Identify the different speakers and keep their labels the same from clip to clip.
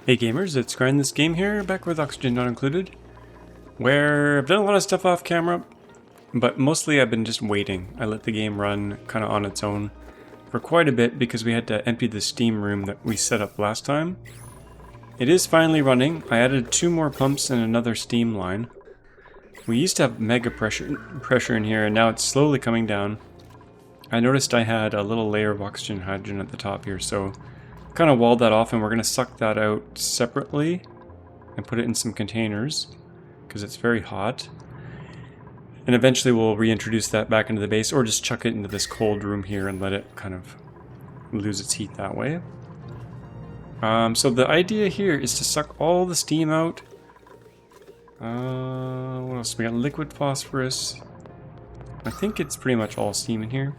Speaker 1: Hey gamers, it's grindthisgame here, back with Oxygen Not Included, where I've done a lot of stuff off camera, but mostly I've been just waiting. I let the game run kind of on its own for quite a bit because we had to empty the steam room that we set up last time. It is finally running. I added 2 more pumps and another steam line. We used to have mega pressure in here, and now it's slowly coming down. I noticed I had a little layer of oxygen and hydrogen at the top here, so kind of walled that off, and we're going to suck that out separately and put it in some containers because it's very hot. And eventually we'll reintroduce that back into the base, or just chuck it into this cold room here and let it kind of lose its heat that way. So the idea here is to suck all the steam out. What else? We got liquid phosphorus. I think it's pretty much all steam in here.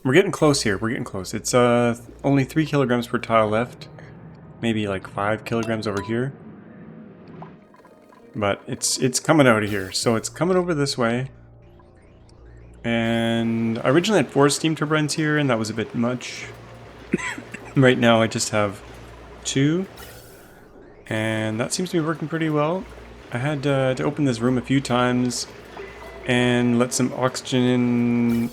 Speaker 1: We're getting close here, we're getting close. It's only 3 kilograms per tile left. Maybe like 5 kilograms over here. But it's coming out of here. So it's coming over this way. And I originally had 4 steam turbines here, and that was a bit much. Right now I just have 2. And that seems to be working pretty well. I had to open this room a few times and let some oxygen in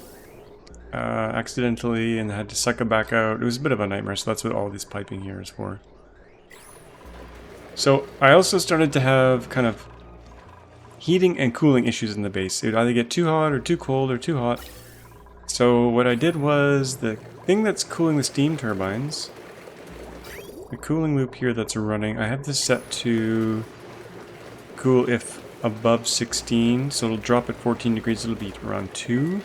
Speaker 1: accidentally, and had to suck it back out. It was a bit of a nightmare, so that's what all this piping here is for. So I also started to have kind of heating and cooling issues in the base. It would either get too hot or too cold or too hot. So what I did was, the thing that's cooling the steam turbines, the cooling loop here that's running, I have this set to cool if above 16, so it'll drop at 14 degrees, it'll be around 2.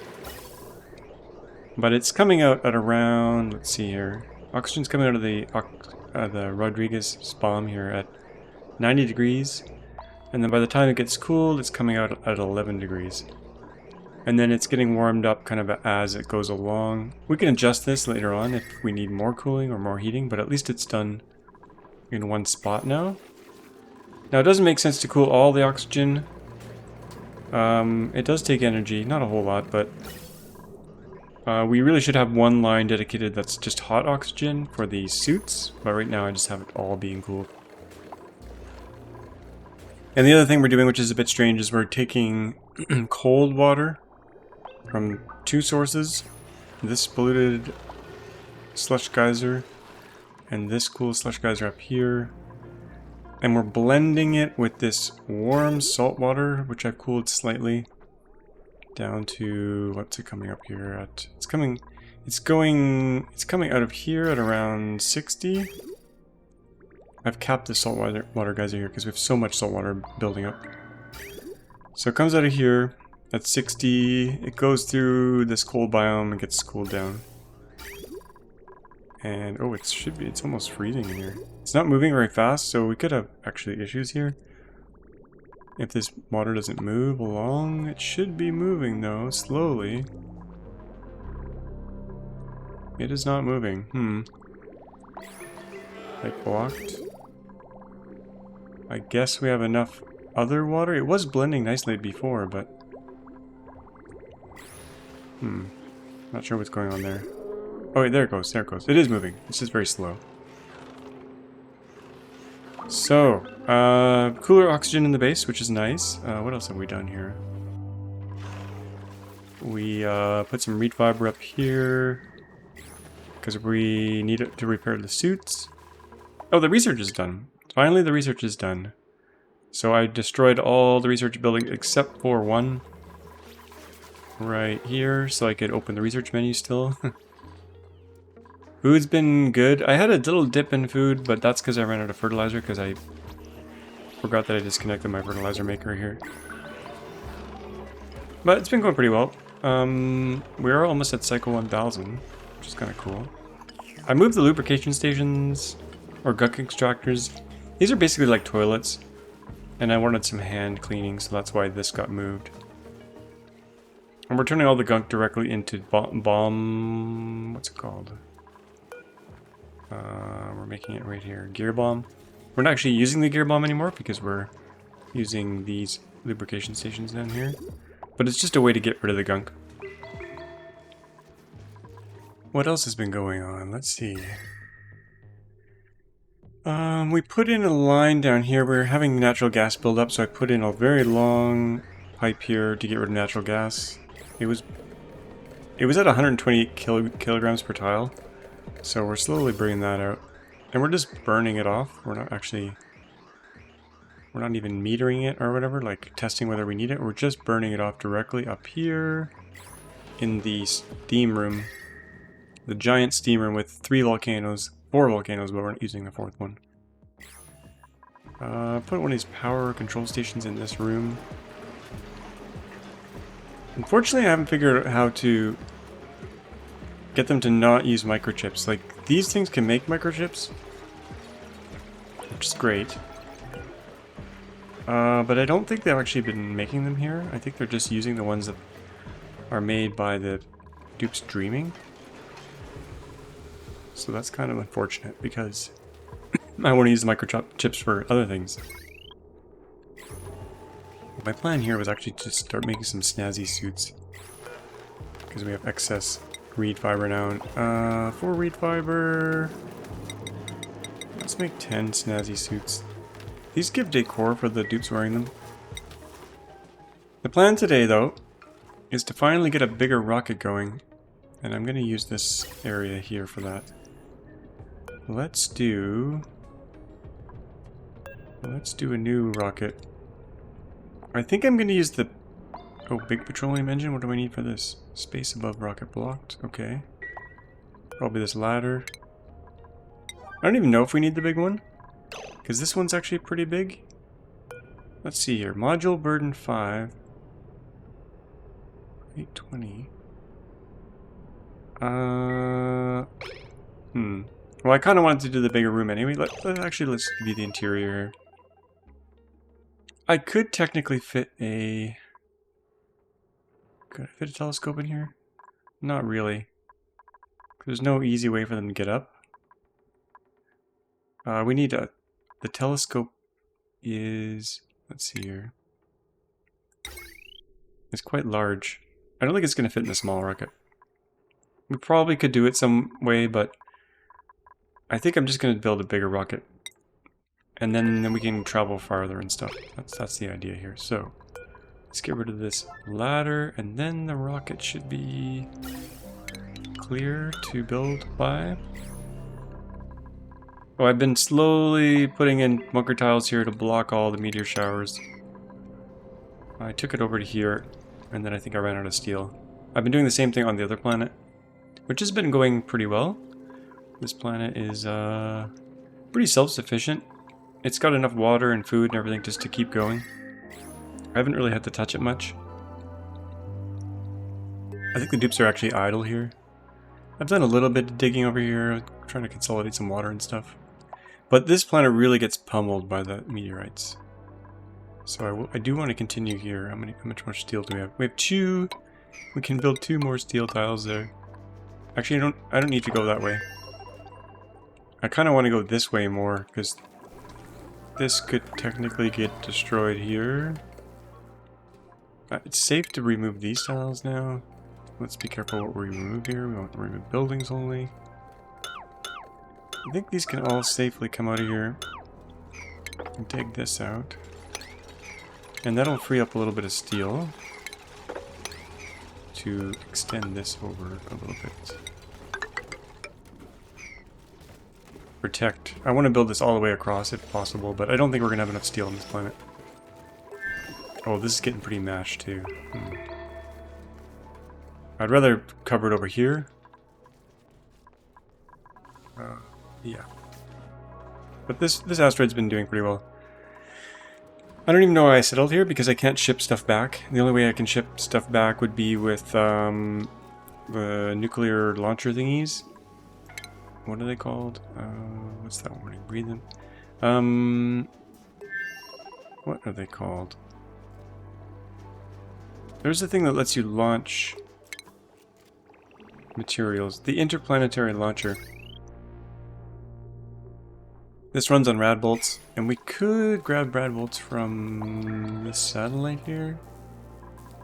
Speaker 1: But it's coming out at around, let's see here, oxygen's coming out of the Rodriguez bomb here at 90 degrees. And then by the time it gets cooled, it's coming out at 11 degrees. And then it's getting warmed up kind of as it goes along. We can adjust this later on if we need more cooling or more heating, but at least it's done in one spot now. Now it doesn't make sense to cool all the oxygen. It does take energy, not a whole lot, but we really should have one line dedicated that's just hot oxygen for the suits, but right now I just have it all being cooled. And the other thing we're doing, which is a bit strange, is we're taking cold water from 2 sources. This polluted slush geyser and this cool slush geyser up here. And we're blending it with this warm salt water, which I've cooled slightly down to, what's it coming up here at? It's coming out of here at around 60. I've capped the salt water geyser here because we have so much salt water building up. So it comes out of here at 60, it goes through this cold biome and gets cooled down. And oh, it's almost freezing in here. It's not moving very fast, so we could have actually issues here. If this water doesn't move along, it should be moving though, slowly. It is not moving. Like blocked. I guess we have enough other water. It was blending nicely before, but not sure what's going on there. Oh wait, there it goes, there it goes. It is moving. It's just very slow. So, cooler oxygen in the base, which is nice. What else have we done here? We put some reed fiber up here because we need it to repair the suits. Oh, the research is done. Finally, the research is done. So I destroyed all the research buildings except for one right here, so I could open the research menu still. Food's been good. I had a little dip in food, but that's because I ran out of fertilizer, because I forgot that I disconnected my fertilizer maker here. But it's been going pretty well. We are almost at cycle 1000, which is kind of cool. I moved the lubrication stations, or gunk extractors. These are basically like toilets, and I wanted some hand cleaning, so that's why this got moved. And we're turning all the gunk directly into bomb... what's it called? We're making it right here. Gear bomb. We're not actually using the gear bomb anymore because we're using these lubrication stations down here. But it's just a way to get rid of the gunk. What else has been going on? Let's see. We put in a line down here. We're having natural gas build up, so I put in a very long pipe here to get rid of natural gas. It was at 120 kilograms per tile, so we're slowly bringing that out. And we're just burning it off. We're not even metering it or whatever, like testing whether we need it. We're just burning it off directly up here in the steam room. The giant steam room with 4 volcanoes, but we're not using the 4th one. Put one of these power control stations in this room. Unfortunately, I haven't figured out how to get them to not use microchips. Like, these things can make microchips, which is great. But I don't think they've actually been making them here. I think they're just using the ones that are made by the dupes dreaming. So that's kind of unfortunate, because I want to use the microchips for other things. My plan here was actually to start making some snazzy suits, because we have excess reed fiber now. 4 reed fiber. Let's make 10 snazzy suits. These give decor for the dupes wearing them. The plan today, though, is to finally get a bigger rocket going, and I'm going to use this area here for that. Let's do a new rocket. I think I'm going to use the... Oh, big petroleum engine? What do I need for this? Space above rocket blocked. Okay. Probably this ladder. I don't even know if we need the big one, because this one's actually pretty big. Let's see here. Module burden 5. 820. Well, I kind of wanted to do the bigger room anyway. Let's view the interior. I could technically fit a... Could I fit a telescope in here? Not really. There's no easy way for them to get up. We need a... The telescope is... Let's see here. It's quite large. I don't think it's going to fit in the small rocket. We probably could do it some way, but I think I'm just going to build a bigger rocket. And then we can travel farther and stuff. That's the idea here. So, let's get rid of this ladder, and then the rocket should be clear to build by. Oh, I've been slowly putting in bunker tiles here to block all the meteor showers. I took it over to here, and then I think I ran out of steel. I've been doing the same thing on the other planet, which has been going pretty well. This planet is pretty self-sufficient. It's got enough water and food and everything just to keep going. I haven't really had to touch it much. I think the dupes are actually idle here. I've done a little bit of digging over here, trying to consolidate some water and stuff. But this planet really gets pummeled by the meteorites. So I do want to continue here. How much more steel do we have? We have 2. We can build 2 more steel tiles there. Actually, I don't need to go that way. I kind of want to go this way more, because this could technically get destroyed here. It's safe to remove these tiles now. Let's be careful what we remove here. We want to remove buildings only. I think these can all safely come out of here. And dig this out. And that'll free up a little bit of steel to extend this over a little bit. Protect. I want to build this all the way across if possible, but I don't think we're going to have enough steel on this planet. Oh, this is getting pretty mashed too. I'd rather cover it over here. Yeah. But this asteroid's been doing pretty well. I don't even know why I settled here, because I can't ship stuff back. The only way I can ship stuff back would be with the nuclear launcher thingies. What are they called? What's that one? Breathe them. What are they called? There's a thing that lets you launch materials. The interplanetary launcher. This runs on rad bolts, and we could grab rad bolts from this satellite here.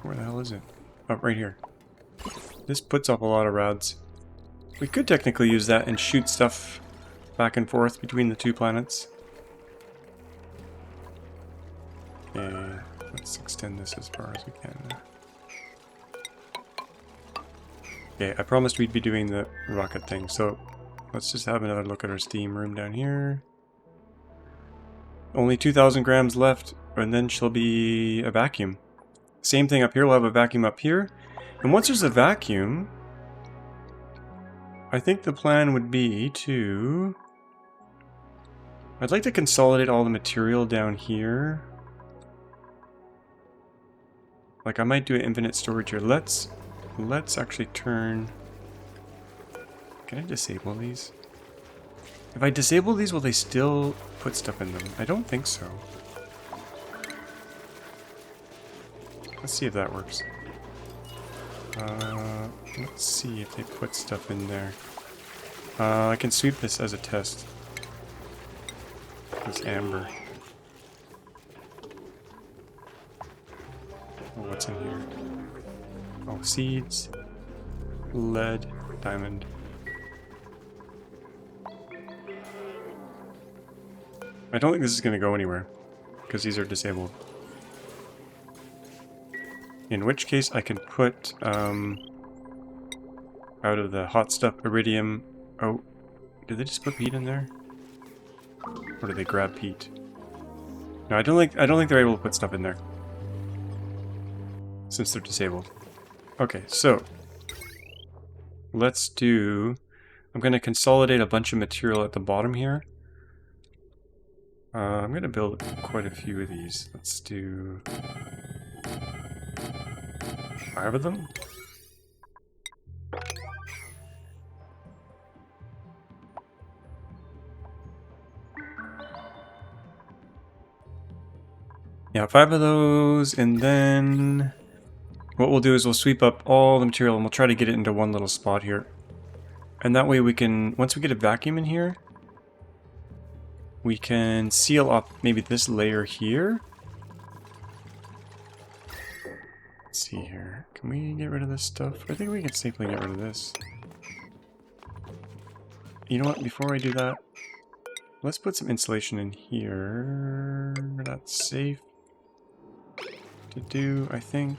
Speaker 1: Where the hell is it? Oh, right here. This puts up a lot of rads. We could technically use that and shoot stuff back and forth between the two planets. Okay, let's extend this as far as we can. Okay, I promised we'd be doing the rocket thing, so let's just have another look at our steam room down here. Only 2,000 grams left, and then she'll be a vacuum. Same thing up here, we'll have a vacuum up here. And once there's a vacuum, I think the plan would be to... I'd like to consolidate all the material down here. Like I might do an infinite storage here. Let's actually turn... Can I disable these? If I disable these, will they still put stuff in them? I don't think so. Let's see if that works. Let's see if they put stuff in there. I can sweep this as a test. This amber. Oh, what's in here? Oh, seeds, lead, diamond. I don't think this is going to go anywhere, because these are disabled. In which case I can put, out of the hot stuff, iridium... Oh, did they just put peat in there? Or did they grab peat? No, I don't think they're able to put stuff in there. Since they're disabled. Okay, so... Let's do... I'm going to consolidate a bunch of material at the bottom here. I'm going to build quite a few of these. Let's do... 5 of them? Yeah, 5 of those, and then... What we'll do is we'll sweep up all the material and we'll try to get it into one little spot here. And that way we can, once we get a vacuum in here, we can seal up maybe this layer here. Let's see here. Can we get rid of this stuff? I think we can safely get rid of this. You know what? Before I do that, let's put some insulation in here. That's safe to do, I think.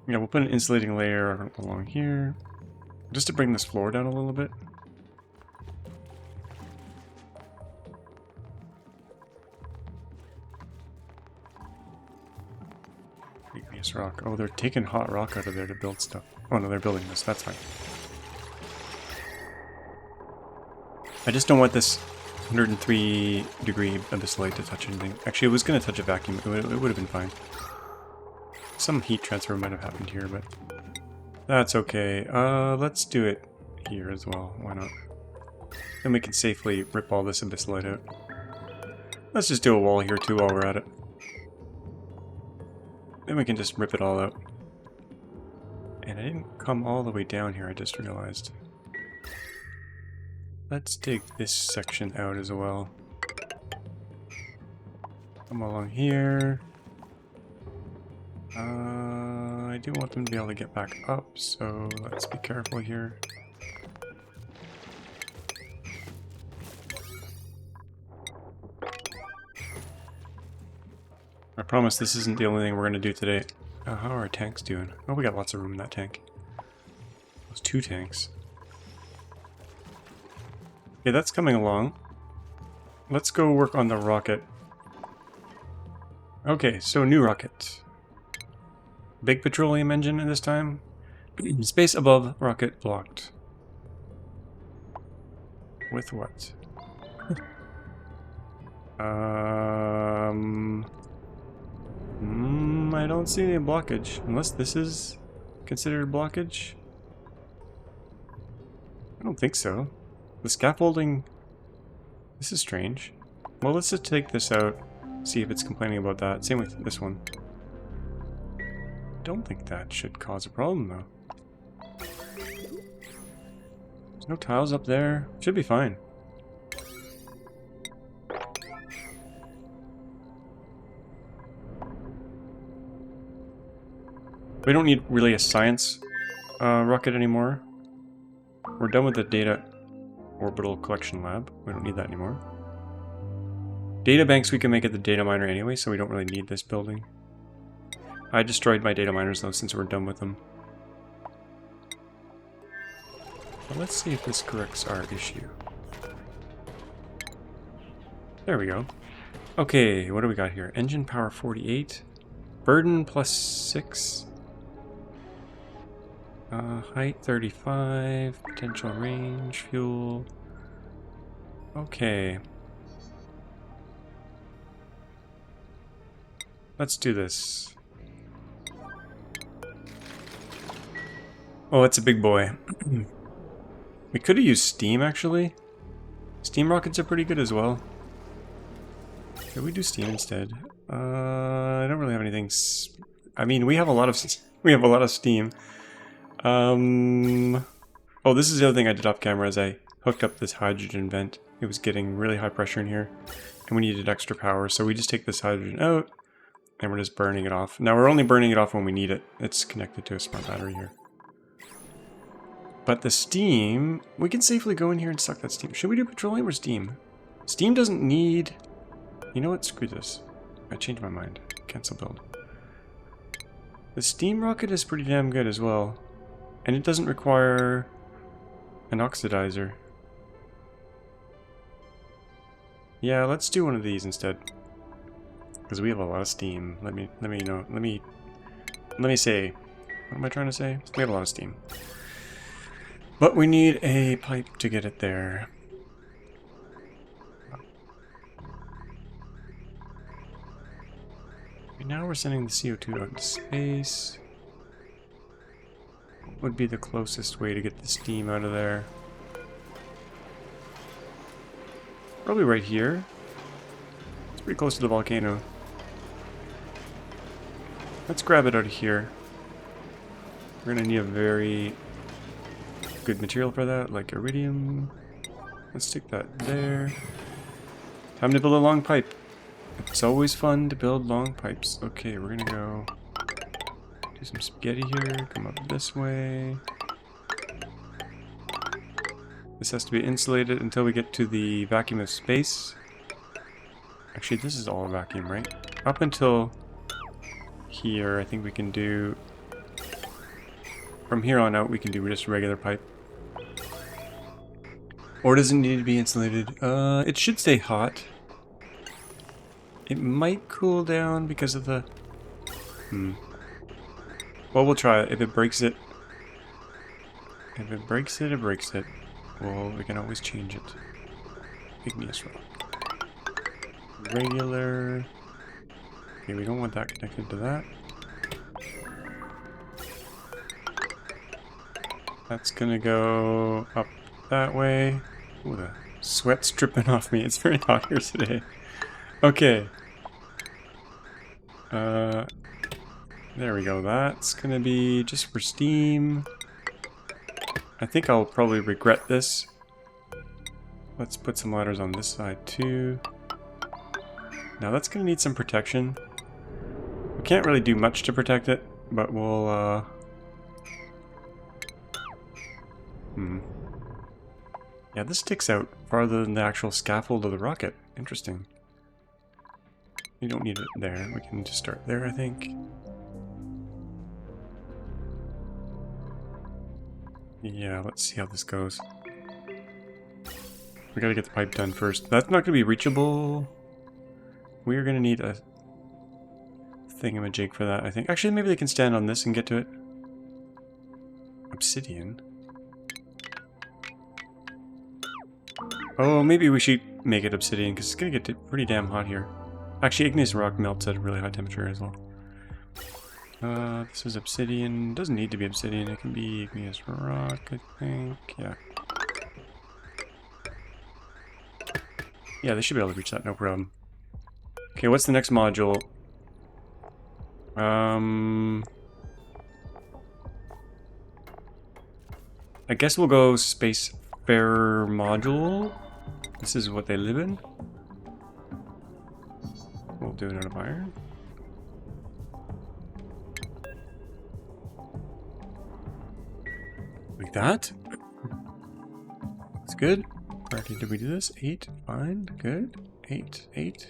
Speaker 1: Yeah, we'll put an insulating layer along here, just to bring this floor down a little bit. Igneous rock. Oh, they're taking hot rock out of there to build stuff. Oh no, they're building this. That's fine. I just don't want this 103-degree abyss light to touch anything. Actually, it was going to touch a vacuum. It would have been fine. Some heat transfer might have happened here, but that's okay. Let's do it here as well. Why not? Then we can safely rip all this abyss light out. Let's just do a wall here too while we're at it. Then we can just rip it all out. And I didn't come all the way down here, I just realized. Let's dig this section out as well. Come along here. I do want them to be able to get back up, so let's be careful here. I promise this isn't the only thing we're going to do today. How are our tanks doing? Oh, we got lots of room in that tank. Those 2 tanks. Okay, that's coming along. Let's go work on the rocket. Okay, so new rocket. Big petroleum engine this time. Space above rocket blocked. With what? I don't see any blockage. Unless this is considered blockage. I don't think so. The scaffolding... This is strange. Well, let's just take this out. See if it's complaining about that. Same with this one. Don't think that should cause a problem, though. There's no tiles up there. Should be fine. We don't need really a science rocket anymore. We're done with the data orbital collection lab. We don't need that anymore. Data banks we can make at the data miner anyway, so we don't really need this building. I destroyed my data miners though since we're done with them. Well, let's see if this corrects our issue. There we go. Okay, what do we got here? Engine power 48. Burden plus 6. Height 35. Potential range. Fuel. Okay. Let's do this. Oh, it's a big boy. We could have used steam, actually. Steam rockets are pretty good as well. Should we do steam instead? I don't really have anything. I mean, we have a lot of steam. Oh, this is the other thing I did off camera. Is I hooked up this hydrogen vent. It was getting really high pressure in here, and we needed extra power. So we just take this hydrogen out, and we're just burning it off. Now we're only burning it off when we need it. It's connected to a smart battery here. But the steam, we can safely go in here and suck that steam. Should we do petroleum or steam? Steam doesn't need... You know what? Screw this. I changed my mind. Cancel build. The steam rocket is pretty damn good as well. And it doesn't require an oxidizer. Yeah, let's do one of these instead. Because we have a lot of steam. Let me say... What am I trying to say? We have a lot of steam. But we need a pipe to get it there. Okay, now we're sending the CO2 out into space. What would be the closest way to get the steam out of there? Probably right here. It's pretty close to the volcano. Let's grab it out of here. We're gonna need a very good material for that, like iridium. Let's stick that there. Time to build a long pipe. It's always fun to build long pipes. Okay, we're gonna go do some spaghetti here. Come up this way. This has to be insulated until we get to the vacuum of space. Actually, this is all vacuum, right? Up until here, I think we can do... From here on out, we can do just regular pipe. Or does it need to be insulated? It should stay hot. It might cool down because of the... Well, we'll try it. If it breaks it... If it breaks it, it breaks it. Well, we can always change it. Igneous rock. Regular... Okay, we don't want that connected to that. That's gonna go up that way. Ooh, the sweat's dripping off me. It's very hot here today. Okay. There we go. That's gonna be just for steam. I think I'll probably regret this. Let's put some ladders on this side too. Now that's gonna need some protection. We can't really do much to protect it, but we'll Yeah, this sticks out farther than the actual scaffold of the rocket. Interesting. You don't need it there. We can just start there, I think. Yeah, let's see how this goes. We gotta get the pipe done first. That's not gonna be reachable. We're gonna need a thingamajig for that, I think. Actually, maybe they can stand on this and get to it. Obsidian. Oh, maybe we should make it obsidian, because it's going to get pretty damn hot here. Actually, igneous rock melts at a really high temperature as well. This is obsidian. Doesn't need to be obsidian. It can be igneous rock, I think. Yeah. Yeah, they should be able to reach that, no problem. Okay, what's the next module? I guess we'll go spacefarer module. This is what they live in. We'll do it out of iron. Like that. That's good. Alrighty, did we do this? 8, fine, good. 8, 8.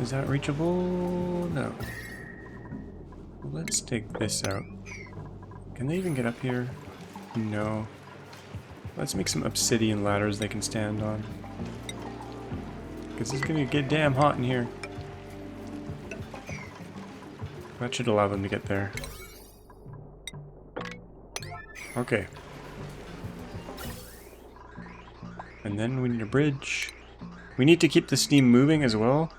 Speaker 1: Is that reachable? No. Let's take this out. Can they even get up here? No. Let's make some obsidian ladders they can stand on. Because it's gonna get damn hot in here. That should allow them to get there. Okay. And then we need a bridge. We need to keep the steam moving as well.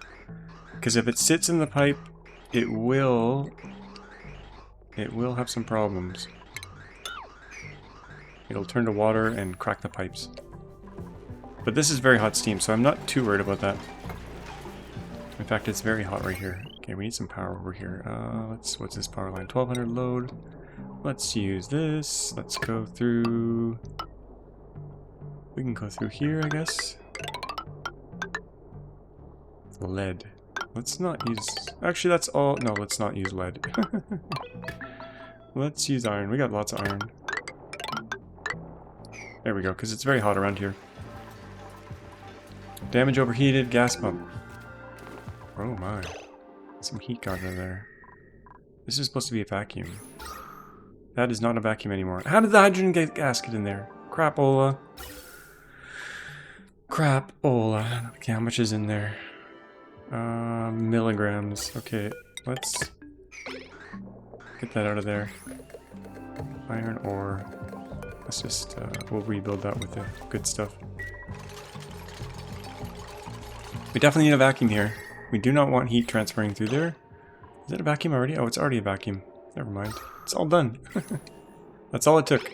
Speaker 1: Because if it sits in the pipe, it will have some problems. It'll turn to water and crack the pipes. But this is very hot steam, so I'm not too worried about that. In fact, it's very hot right here. Okay, we need some power over here. What's this power line? 1200 load. Let's use this. Let's go through... We can go through here, I guess. Lead. Let's not use... Actually, that's all... No, let's not use lead. Let's use iron. We got lots of iron. There we go, because it's very hot around here. Damage overheated, gas pump. Oh my. Some heat got in there. This is supposed to be a vacuum. That is not a vacuum anymore. How did the hydrogen gas get in there? Crapola. Crapola. Okay, how much is in there? Milligrams. Okay, let's get that out of there. Iron ore. Let's just, we'll rebuild that with the good stuff. We definitely need a vacuum here. We do not want heat transferring through there. Is that a vacuum already? Oh, it's already a vacuum. Never mind. It's all done. That's all it took.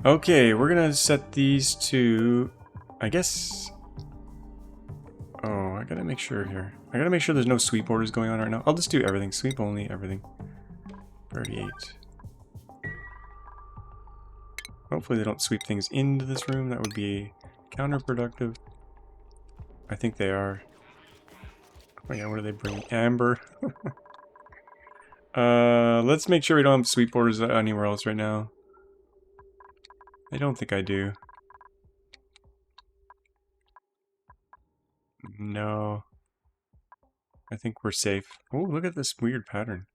Speaker 1: Okay, we're gonna set these to... I guess... Oh, I gotta make sure here. I gotta make sure there's no sweep orders going on right now. I'll just do everything. Sweep only, everything. 38. Hopefully they don't sweep things into this room. That would be counterproductive. I think they are. Oh yeah, what do they bring? Amber. Let's make sure we don't have sweep orders anywhere else right now. I don't think I do. No. I think we're safe. Oh, look at this weird pattern.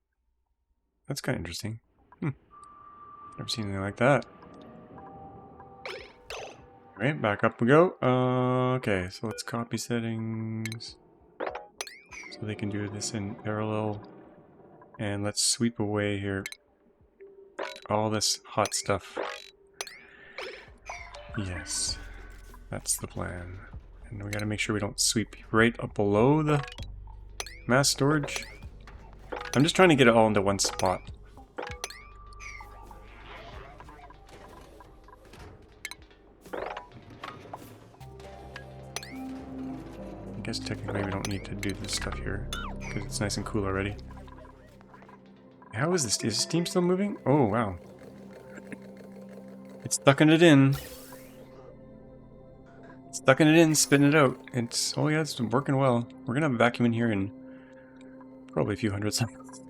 Speaker 1: That's kind of interesting. Never seen anything like that. Alright, back up we go. Okay, so let's copy settings. So they can do this in parallel. And let's sweep away here all this hot stuff. Yes, that's the plan. And we gotta make sure we don't sweep right up below the mass storage. I'm just trying to get it all into one spot. I guess technically we don't need to do this stuff here because it's nice and cool already. How is this? Is steam still moving? Oh, wow. It's sucking it in. Sucking it in, spitting it out. It's, oh yeah, it's working well. We're gonna have a vacuum in here in probably a few hundred seconds.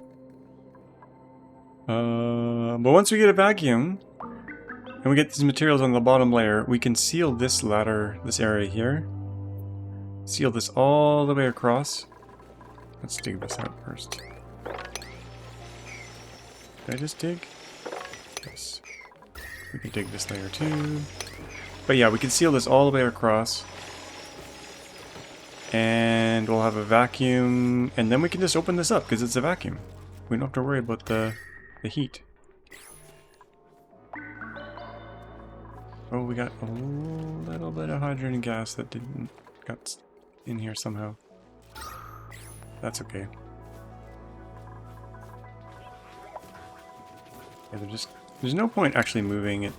Speaker 1: But once we get a vacuum, and we get these materials on the bottom layer, we can seal this ladder, this area here. Seal this all the way across. Let's dig this out first. Did I just dig? Yes. We can dig this layer too. But yeah, we can seal this all the way across. And we'll have a vacuum. And then we can just open this up because it's a vacuum. We don't have to worry about the heat. Oh, we got a little bit of hydrogen gas that got in here somehow. That's okay. Yeah, there's no point actually moving it.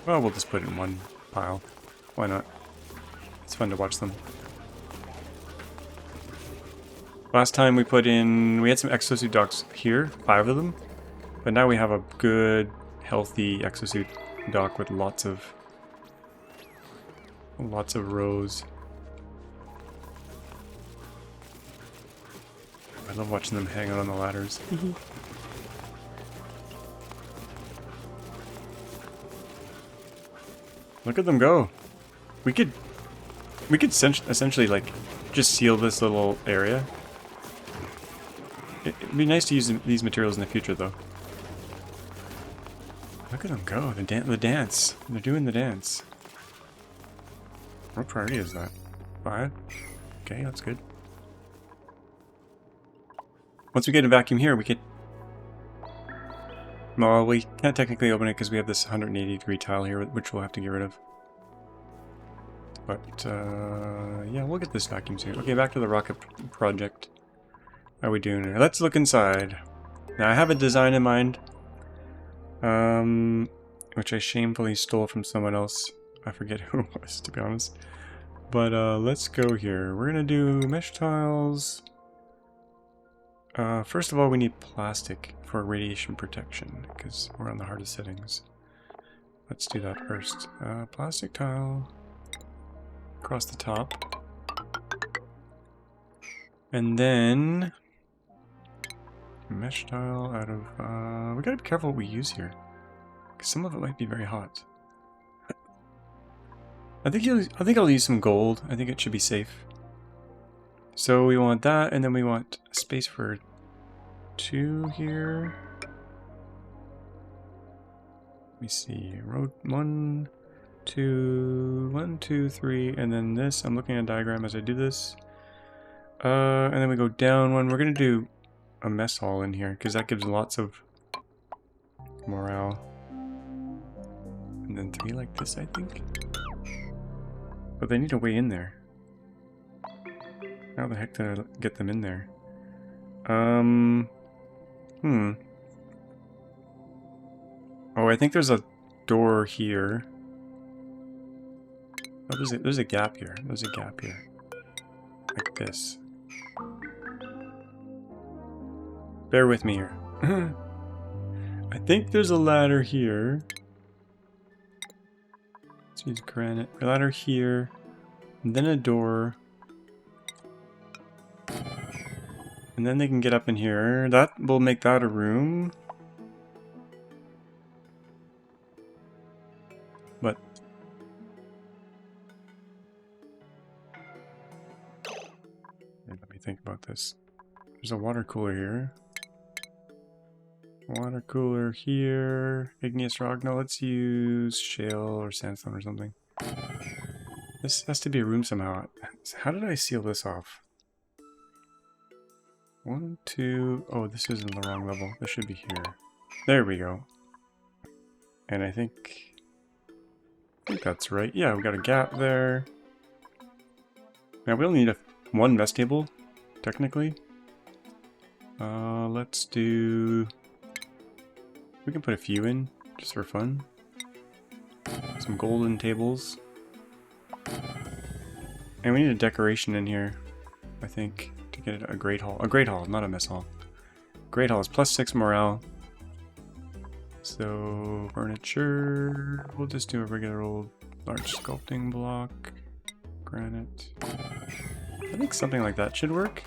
Speaker 1: Well, we'll just put it in one pile. Why not? It's fun to watch them. Last time we had some exosuit docks here, 5 of them. But now we have a good, healthy exosuit dock with lots of rows. I love watching them hang out on the ladders. Look at them go. We could essentially like just seal this little area. It'd be nice to use these materials in the future, though. Look at them go. The dance. They're doing the dance. What priority is that? 5? Okay, that's good. Once we get a vacuum here, we could... Well, we can't technically open it because we have this 180-degree tile here, which we'll have to get rid of. But, yeah, we'll get this vacuum soon. Okay, back to the rocket project. How are we doing here? Let's look inside. Now, I have a design in mind, which I shamefully stole from someone else. I forget who it was, to be honest. But, let's go here. We're gonna do mesh tiles. First of all, we need plastic for radiation protection, because we're on the hardest settings. Let's do that first. Plastic tile across the top. And then mesh tile out of, we gotta be careful what we use here, because some of it might be very hot. I think I'll use some gold. I think it should be safe. So we want that, and then we want space for 2 here. Let me see. Road 1, 2, 1, 2, 3, and then this. I'm looking at a diagram as I do this. And then we go down 1. We're gonna do a mess hall in here because that gives lots of morale. And then 3 like this, I think. But they need a way in there. How the heck did I get them in there? Oh, I think there's a door here. Oh, there's a gap here. There's a gap here. Like this. Bear with me here. I think there's a ladder here. Let's use granite. A ladder here. And then a door. And then they can get up in here. That will make that a room. But let me think about this. There's a water cooler here. Water cooler here. Igneous rock. No, let's use shale or sandstone or something. This has to be a room somehow. How did I seal this off? 1, 2... Oh, this is in the wrong level. This should be here. There we go. And I think that's right. Yeah, we got a gap there. Now we only need one mess table, technically. Let's do... We can put a few in, just for fun. Some golden tables. And we need a decoration in here, I think, to get a great hall. A great hall, not a mess hall. Great hall is +6 morale. So, furniture, we'll just do a regular old large sculpting block. Granite. I think something like that should work.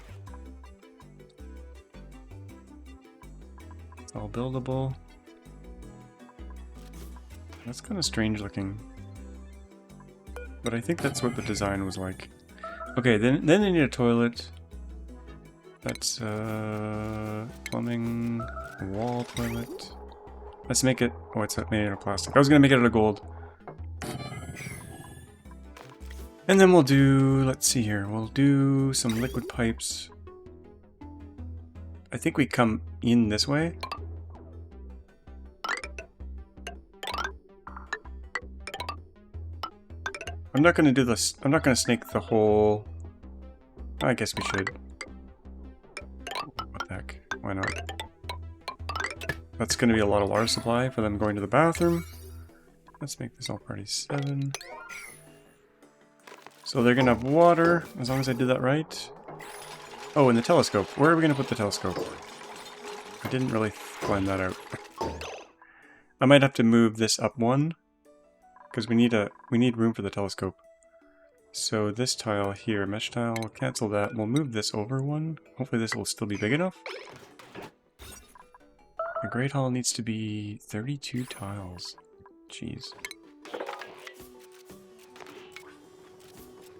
Speaker 1: It's all buildable. That's kind of strange looking. But I think that's what the design was like. Okay, then they need a toilet. That's plumbing, wall toilet. Let's make it... Oh, it's made out of plastic. I was gonna make it out of gold. And then we'll do... Let's see here. We'll do some liquid pipes. I think we come in this way. I'm not gonna do this. I'm not gonna snake the whole... I guess we should. What the heck? Why not? That's gonna be a lot of water supply for them going to the bathroom. Let's make this all party 7. So they're gonna have water, as long as I did that right. Oh, and the telescope. Where are we gonna put the telescope? I didn't really plan that out. I might have to move this up 1. Because we need room for the telescope. So this tile here, mesh tile, we'll cancel that. We'll move this over one. Hopefully this will still be big enough. The Great Hall needs to be 32 tiles. Jeez.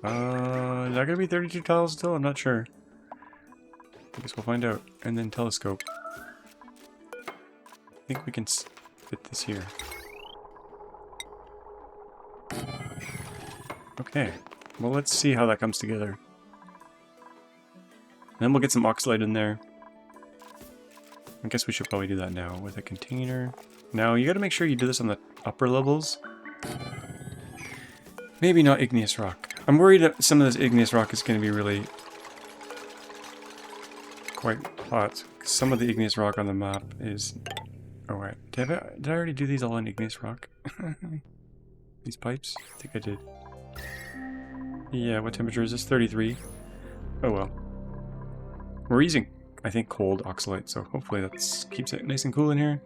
Speaker 1: Is that gonna be 32 tiles still? I'm not sure. I guess we'll find out. And then telescope. I think we can fit this here. Okay. Well, let's see how that comes together. Then we'll get some oxalate in there. I guess we should probably do that now with a container. Now, you gotta make sure you do this on the upper levels. Maybe not igneous rock. I'm worried that some of this igneous rock is gonna be really quite hot. Some of the igneous rock on the map is... Oh, wait. Did I already do these all on igneous rock? These pipes? I think I did. Yeah, what temperature is this? 33. Oh well. We're using, I think, cold oxalate, so hopefully that keeps it nice and cool in here.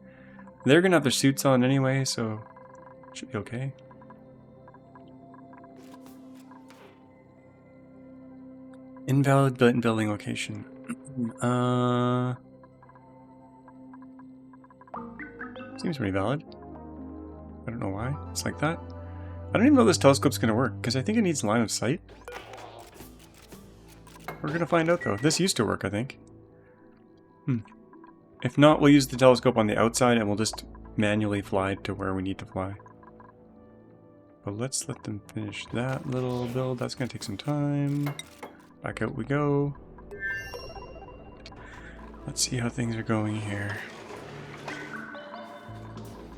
Speaker 1: They're gonna have their suits on anyway, so it should be okay. Invalid building location. Seems pretty valid. I don't know why it's like that. I don't even know if this telescope's gonna work, because I think it needs line of sight. We're gonna find out though. This used to work, I think. If not, we'll use the telescope on the outside and we'll just manually fly to where we need to fly. But let's let them finish that little build. That's gonna take some time. Back out we go. Let's see how things are going here.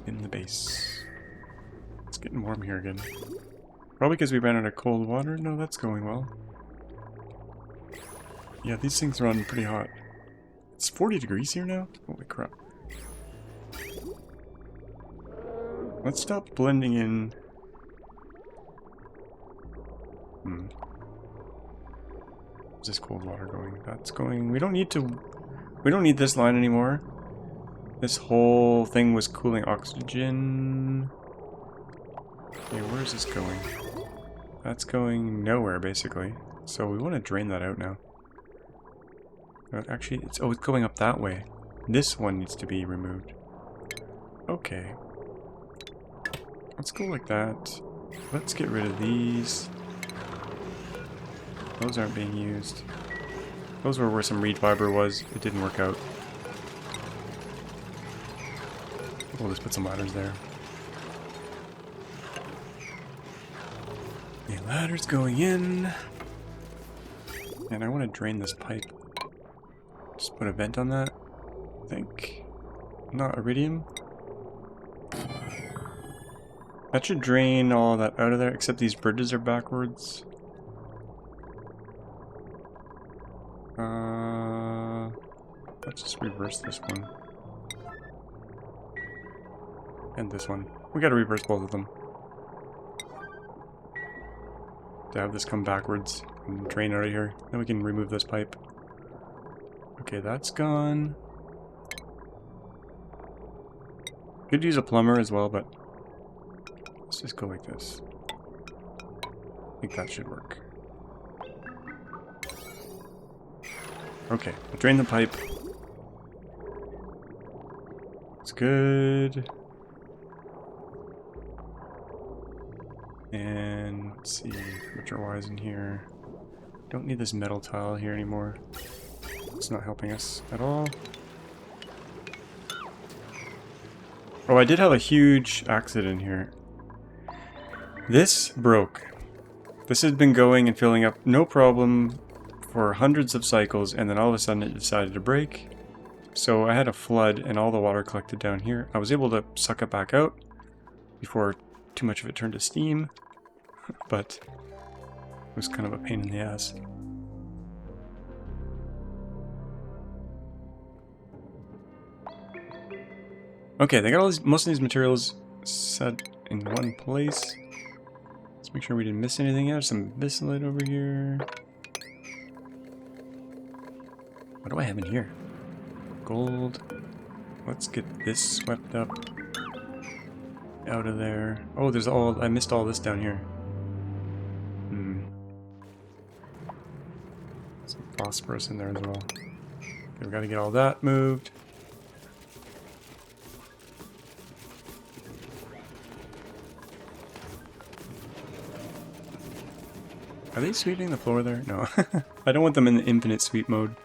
Speaker 1: In the base. It's getting warm here again. Probably because we ran out of cold water. No, that's going well. Yeah, these things run pretty hot. It's 40 degrees here now? Holy crap. Let's stop blending in. Is this cold water going? That's going... We don't need this line anymore. This whole thing was cooling oxygen. Okay, where is this going? That's going nowhere, basically. So we want to drain that out now. Actually, it's going up that way. This one needs to be removed. Okay. Let's go like that. Let's get rid of these. Those aren't being used. Those were where some reed fiber was. It didn't work out. We'll just put some ladders there. The ladder's going in. And I want to drain this pipe. Just put a vent on that. I think. Not iridium. That should drain all that out of there, except these bridges are backwards. Let's just reverse this one. And this one. We gotta reverse both of them. To have this come backwards and drain out of here. Then we can remove this pipe. Okay, that's gone. Could use a plumber as well, but let's just go like this. I think that should work. Okay, I'll drain the pipe. It's good. And let's see, temperature-wise in here. Don't need this metal tile here anymore. It's not helping us at all. Oh, I did have a huge accident here. This broke. This had been going and filling up no problem for hundreds of cycles, and then all of a sudden it decided to break. So I had a flood and all the water collected down here. I was able to suck it back out before too much of it turned to steam, but it was kind of a pain in the ass. Okay, they got all these, most of these materials set in one place. Let's make sure we didn't miss anything. There's some bisylite over here. What do I have in here? Gold. Let's get this swept up. Out of there. Oh, there's all... I missed all this down here. phosphorus in there as well. Okay, we've got to get all that moved. Are they sweeping the floor there? No. I don't want them in the infinite sweep mode.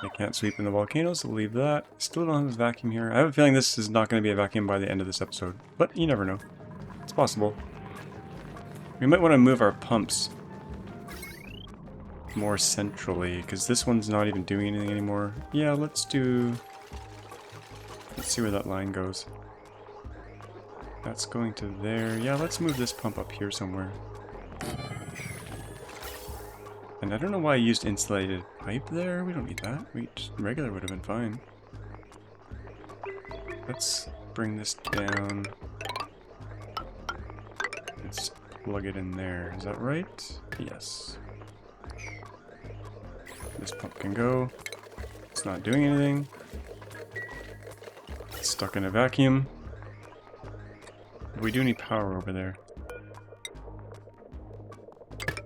Speaker 1: They can't sweep in the volcanoes, so we'll leave that. Still don't have this vacuum here. I have a feeling this is not going to be a vacuum by the end of this episode. But you never know. It's possible. We might want to move our pumps more centrally, because this one's not even doing anything anymore. Yeah, let's see where that line goes. That's going to there. Yeah, let's move this pump up here somewhere. And I don't know why I used insulated pipe there. We don't need that. Just regular would have been fine. Let's bring this down. Let's plug it in there. Is that right? Yes. This pump can go. It's not doing anything. It's stuck in a vacuum. We do need power over there.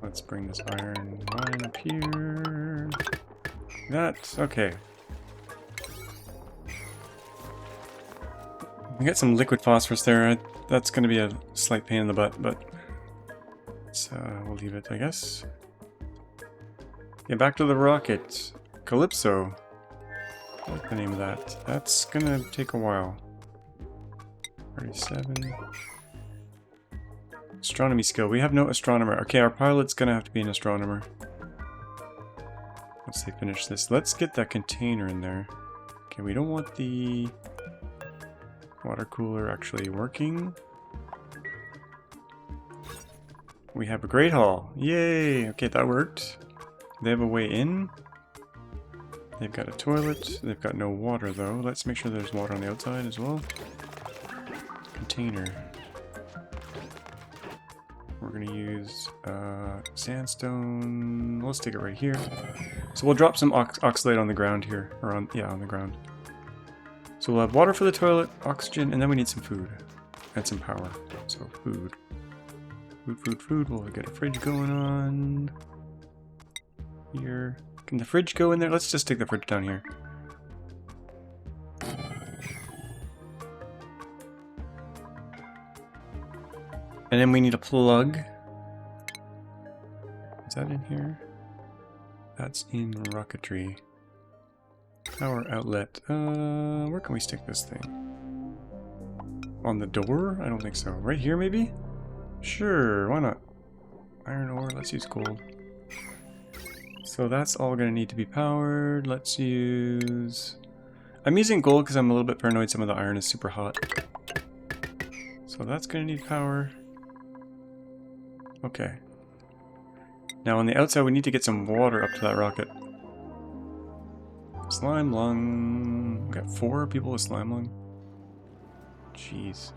Speaker 1: Let's bring this iron line up here. That's okay. We got some liquid phosphorus there. That's going to be a slight pain in the butt, but we'll leave it, I guess. Yeah, back to the rocket. Calypso. What's the name of that? That's going to take a while. 37. Astronomy skill. We have no astronomer. Okay, our pilot's gonna have to be an astronomer. Once they finish this. Let's get that container in there. Okay, we don't want the water cooler actually working. We have a great hall. Yay! Okay, that worked. They have a way in. They've got a toilet. They've got no water though. Let's make sure there's water on the outside as well. Container. We're gonna use sandstone. Let's take it right here. So we'll drop some oxalate on the ground here, or on the ground. So we'll have water for the toilet, oxygen, and then we need some food and some power. So food. We'll get a fridge going on here. Can the fridge go in there? Let's just take the fridge down here. And then we need a plug. Is that in here? That's in rocketry. Power outlet. Where can we stick this thing? On the door? I don't think so. Right here, maybe? Sure, why not? Iron ore, let's use gold. So that's all gonna need to be powered. Let's use... I'm using gold because I'm a little bit paranoid some of the iron is super hot. So that's gonna need power. Okay. Now on the outside we need to get some water up to that rocket. Slime lung. We got 4 people with slime lung. Jeez.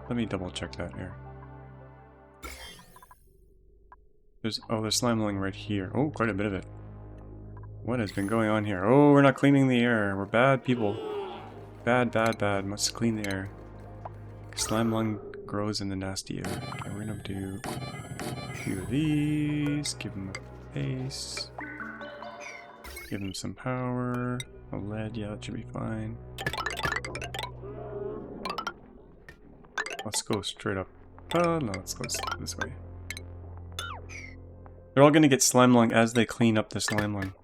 Speaker 1: Let me double check that here. There's slime lung right here. Oh, quite a bit of it. What has been going on here? Oh, we're not cleaning the air. We're bad people. Bad. Must clean the air. Slime lung grows in the nasty air. Okay, we're gonna do a few of these. Give them a base. Give them some power. A lead, yeah, that should be fine. Let's go straight up. Oh, no, let's go this way. They're all gonna get slime lung as they clean up the slime lung.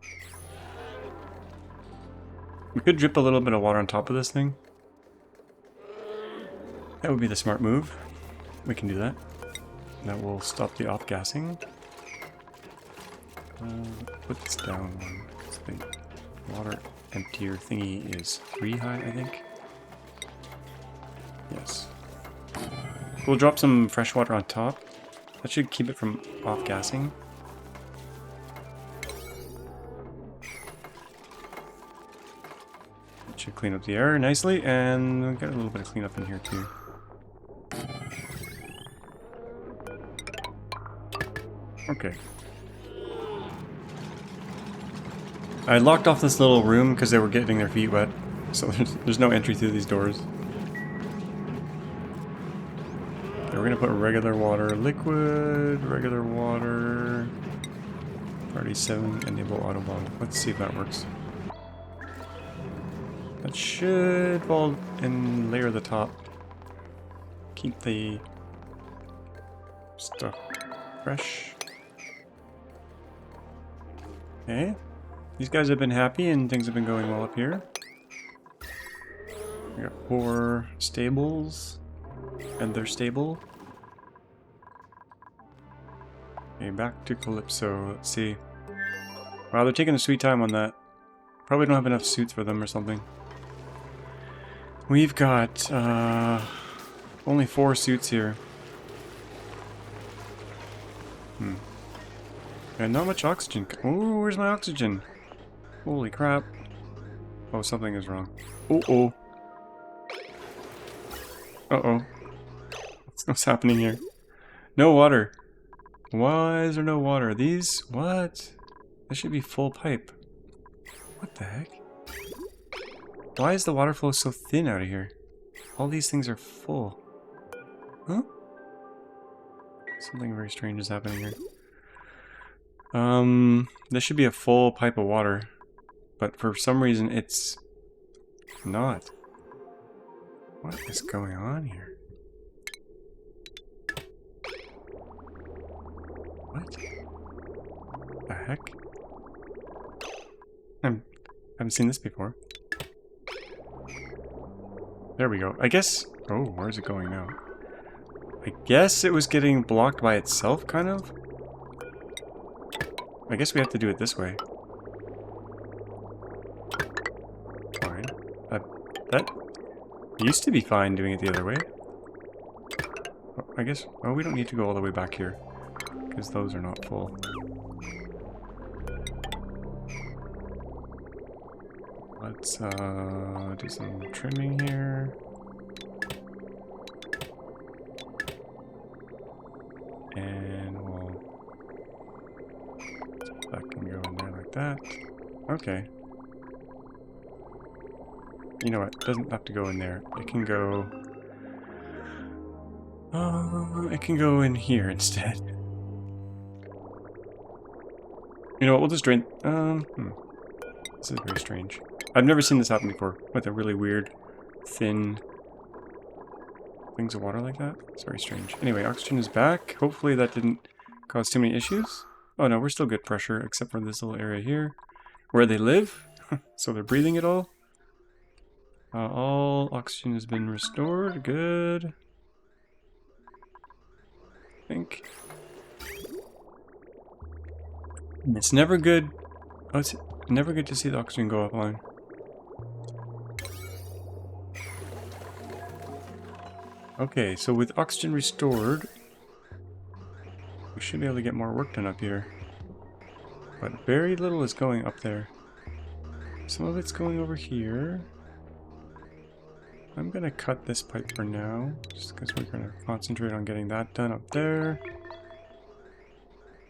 Speaker 1: We could drip a little bit of water on top of this thing. That would be the smart move. We can do that. That will stop the off-gassing. Put this down one. The water emptier thingy is 3 high, I think. Yes. We'll drop some fresh water on top. That should keep it from off-gassing. It should clean up the air nicely, and we'll get a little bit of cleanup in here too. Okay. I locked off this little room because they were getting their feet wet, so there's no entry through these doors. They're we're gonna put regular water, liquid, regular water. Party 7, enable auto bottle. Let's see if that works. That should fall and layer the top. Keep the stuff fresh. Okay. These guys have been happy and things have been going well up here. We got 4 stables. And they're stable. Okay, back to Calypso. Let's see. Wow, they're taking a sweet time on that. Probably don't have enough suits for them or something. We've got only 4 suits here. And not much oxygen. Oh, where's my oxygen? Holy crap. Oh, something is wrong. Uh-oh. Uh-oh. What's happening here? No water. Why is there no water? These? What? This should be full pipe. What the heck? Why is the water flow so thin out of here? All these things are full. Huh? Something very strange is happening here. This should be a full pipe of water. But for some reason it's not. What is going on here? What the heck? I haven't seen this before. There we go. I guess... Oh, where's it going now? I guess it was getting blocked by itself, kind of? I guess we have to do it this way. Fine. That used to be fine doing it the other way. Oh, I guess... Oh, we don't need to go all the way back here. Because those are not full. Let's do some trimming here. And we'll... That can go in there like that. Okay. You know what? It doesn't have to go in there. It can go... it can go in here instead. You know what? We'll just drain... This is very strange. I've never seen this happen before, with a really weird, thin things of water like that. It's very strange. Anyway, oxygen is back. Hopefully that didn't cause too many issues. Oh no, we're still good pressure, except for this little area here, where they live. So they're breathing it all. All oxygen has been restored. Good. I think. It's never good. Oh, it's never good to see the oxygen go offline. Okay, so with oxygen restored, we should be able to get more work done up here. But very little is going up there. Some of it's going over here. I'm gonna cut this pipe for now, just because we're gonna concentrate on getting that done up there.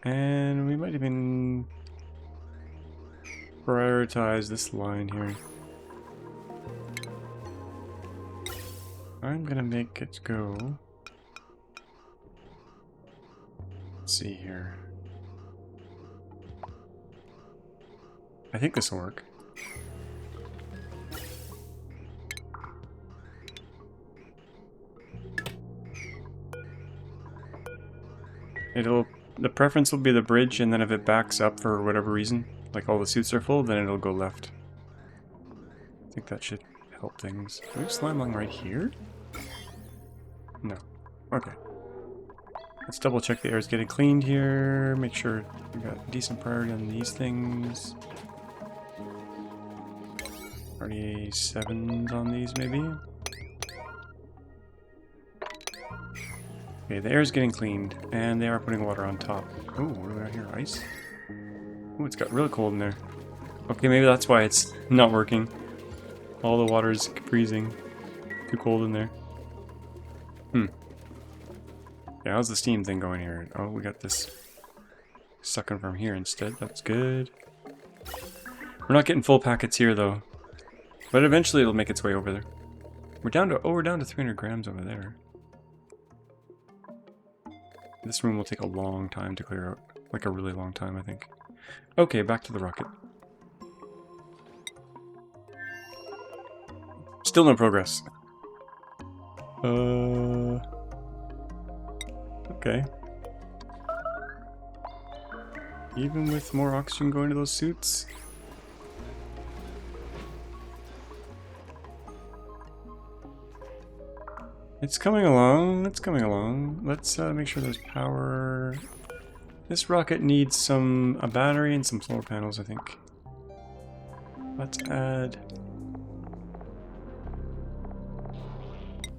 Speaker 1: And we might even prioritize this line here. I'm gonna make it go. Let's see here. I think this will work. The preference will be the bridge, and then if it backs up for whatever reason, like all the suits are full, then it'll go left. I think that should help things. Do we have slime lung right here? No. Okay. Let's double check the air is getting cleaned here. Make sure we got decent priority on these things. Already 7s on these, maybe? Okay, the air is getting cleaned, and they are putting water on top. Oh, what do we got here? Ice? Oh, it's got really cold in there. Okay, maybe that's why it's not working. All the water is freezing. Too cold in there. Yeah, how's the steam thing going here? Oh, we got this sucking from here instead. That's good. We're not getting full packets here, though. But eventually it'll make its way over there. We're down to 300 grams over there. This room will take a long time to clear out. Like a really long time, I think. Okay, back to the rocket. Still no progress. Okay. Even with more oxygen going to those suits? It's coming along, it's coming along. Let's make sure there's power. This rocket needs a battery and some solar panels, I think. Let's add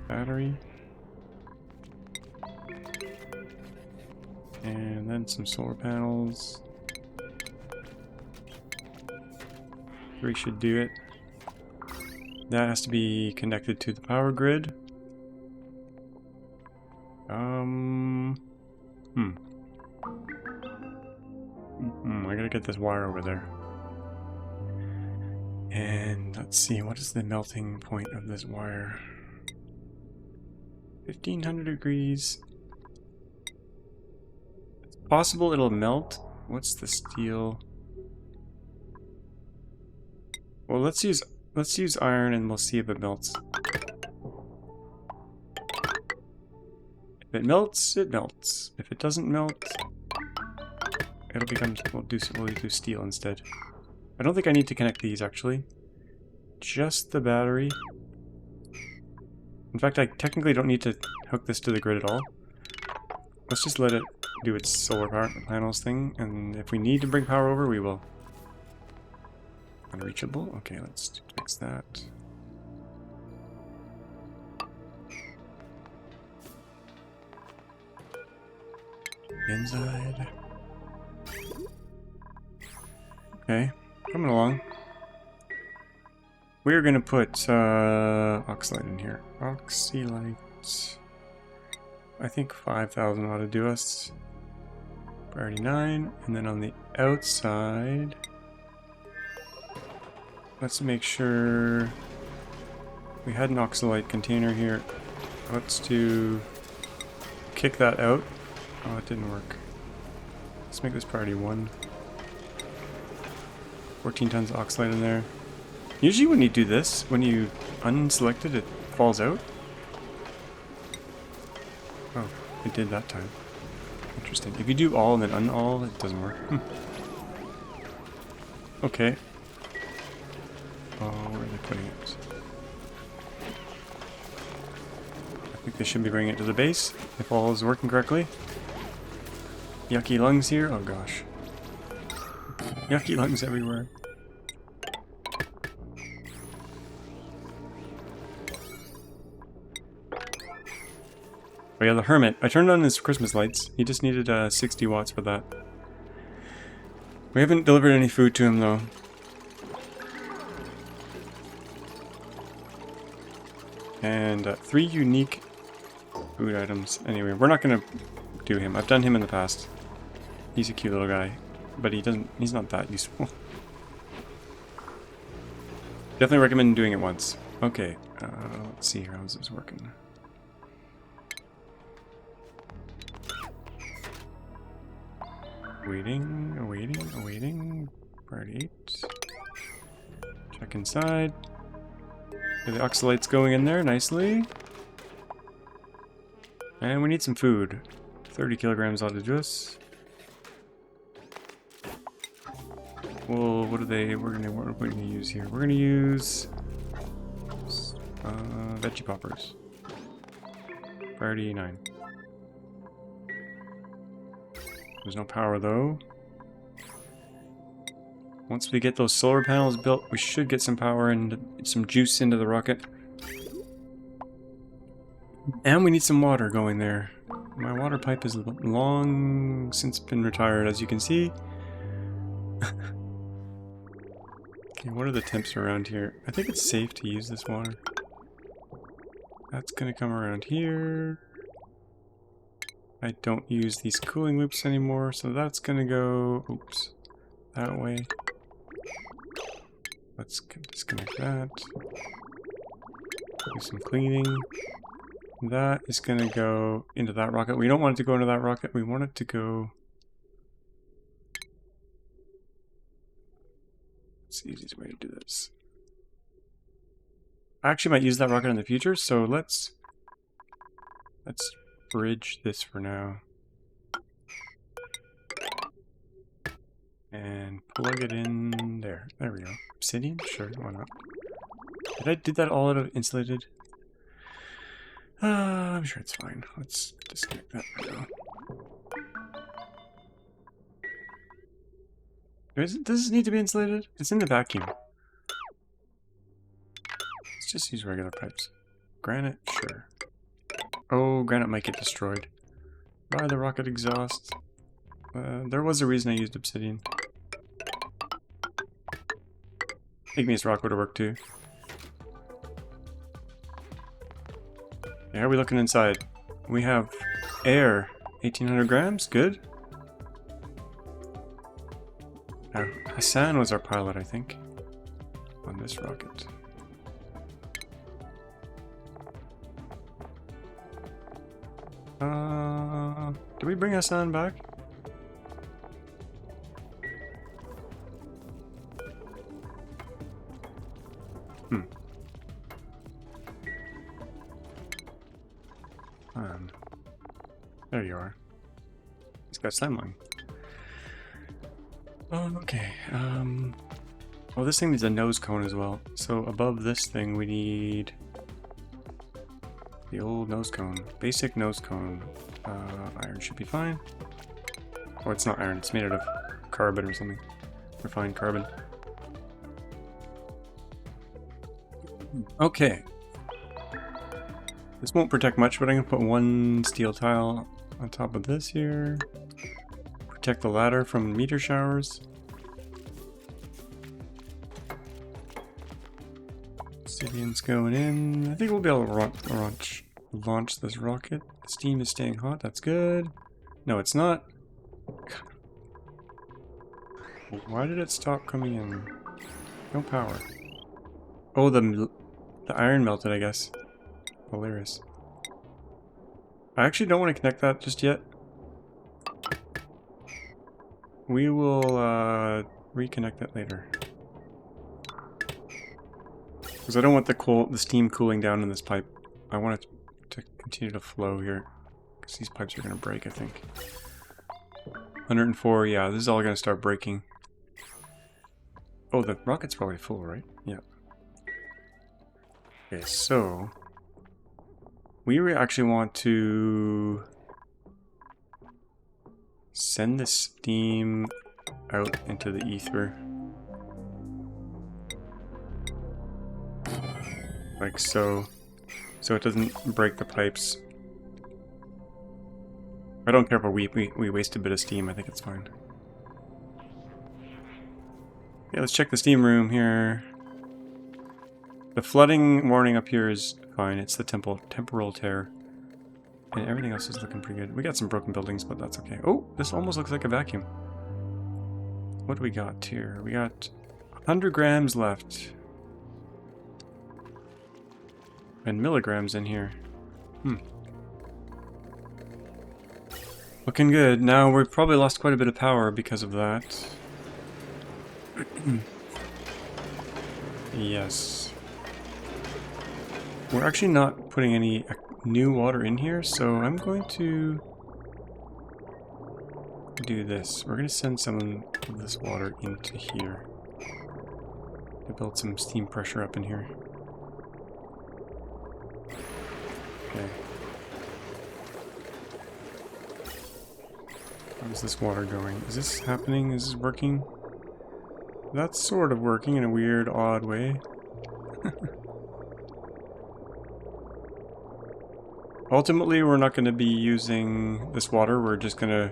Speaker 1: battery. And then some solar panels. 3 should do it. That has to be connected to the power grid. I gotta get this wire over there. And let's see, what is the melting point of this wire? 1500 degrees. It's possible it'll melt. What's the steel? Well, let's use iron and we'll see if it melts. If it melts, it melts. If it doesn't melt, it'll become, we'll do steel instead. I don't think I need to connect these actually. Just the battery. In fact, I technically don't need to hook this to the grid at all. Let's just let it do its solar power panels thing, and if we need to bring power over, we will. Unreachable? Okay, let's fix that. Inside. Okay, coming along. We're gonna put oxylite in here. Oxylite. I think 5,000 ought to do us. Priority 9, and then on the outside, let's make sure we had an oxylite container here. Let's kick that out. Oh, it didn't work. Let's make this priority 1. 14 tons of oxylite in there. Usually when you do this, when you unselect it, it falls out. Oh, it did that time. Interesting. If you do all and then un-all, it doesn't work. Okay. Oh, where are they putting it? I think they should be bringing it to the base, if all is working correctly. Yucky lungs here? Oh gosh. Yucky lungs everywhere. Oh yeah, the hermit. I turned on his Christmas lights. He just needed 60 watts for that. We haven't delivered any food to him though. And 3 unique food items. Anyway, we're not gonna do him. I've done him in the past. He's a cute little guy, but he's not that useful. Definitely recommend doing it once. Okay, let's see here, how's this working? Awaiting. Priority 8. Check inside. Okay, the oxylite's going in there nicely. And we need some food. 30 kilograms ought to do us. Well, what are we gonna use here? We're gonna use veggie poppers. Priority 9. There's no power though. Once we get those solar panels built, we should get some power and some juice into the rocket. And we need some water going there. My water pipe has long since been retired, as you can see. Okay, what are the temps around here? I think it's safe to use this water. That's gonna come around here. I don't use these cooling loops anymore, so that's gonna go, oops, that way. Let's disconnect that. Do some cleaning. That is going to go into that rocket. We don't want it to go into that rocket. We want it to go... It's the easiest way to do this. I actually might use that rocket in the future, so let's bridge this for now. And plug it in there. There we go. Obsidian? Sure, why not? Did I do that all out of insulated? I'm sure it's fine. Let's disconnect that for now. Does this need to be insulated? It's in the vacuum. Let's just use regular pipes. Granite? Sure. Oh, granite might get destroyed by the rocket exhaust. There was a reason I used obsidian. Igneous rock would have worked too. Yeah, how are we looking inside? We have air. 1800 grams, good. Now, Hassan was our pilot, I think, on this rocket. Did we bring Hassan back? There you are. He's got slime lung. Oh, okay. Well, this thing needs a nose cone as well. So above this thing, we need the old nose cone. Basic nose cone. Iron should be fine. Oh, it's not iron. It's made out of carbon or something. Refined carbon. Okay. This won't protect much, but I'm going to put one steel tile on top of this here. Protect the ladder from meteor showers. Obsidian's going in. I think we'll be able to launch this rocket. The steam is staying hot. That's good. No, it's not. Why did it stop coming in? No power. Oh, the iron melted, I guess. Hilarious. I actually don't want to connect that just yet. We will reconnect that later. Because I don't want the steam cooling down in this pipe. I want it to continue to flow here. Because these pipes are going to break, I think. 104, yeah, this is all going to start breaking. Oh, the rocket's probably full, right? Yeah. Okay, so... we actually want to send the steam out into the ether. Like so. So it doesn't break the pipes. I don't care if we waste a bit of steam, I think it's fine. Okay, let's check the steam room here. The flooding warning up here is fine, it's the temporal tear. And everything else is looking pretty good. We got some broken buildings, but that's okay. Oh, this almost looks like a vacuum. What do we got here? We got 100 grams left. And milligrams in here. Looking good. Now, we've probably lost quite a bit of power because of that. Yes. We're actually not putting any new water in here, so I'm going to do this. We're going to send some of this water into here to build some steam pressure up in here. Okay. How's this water going? Is this happening? Is this working? That's sort of working in a weird, odd way. Ultimately, we're not going to be using this water. We're just going to...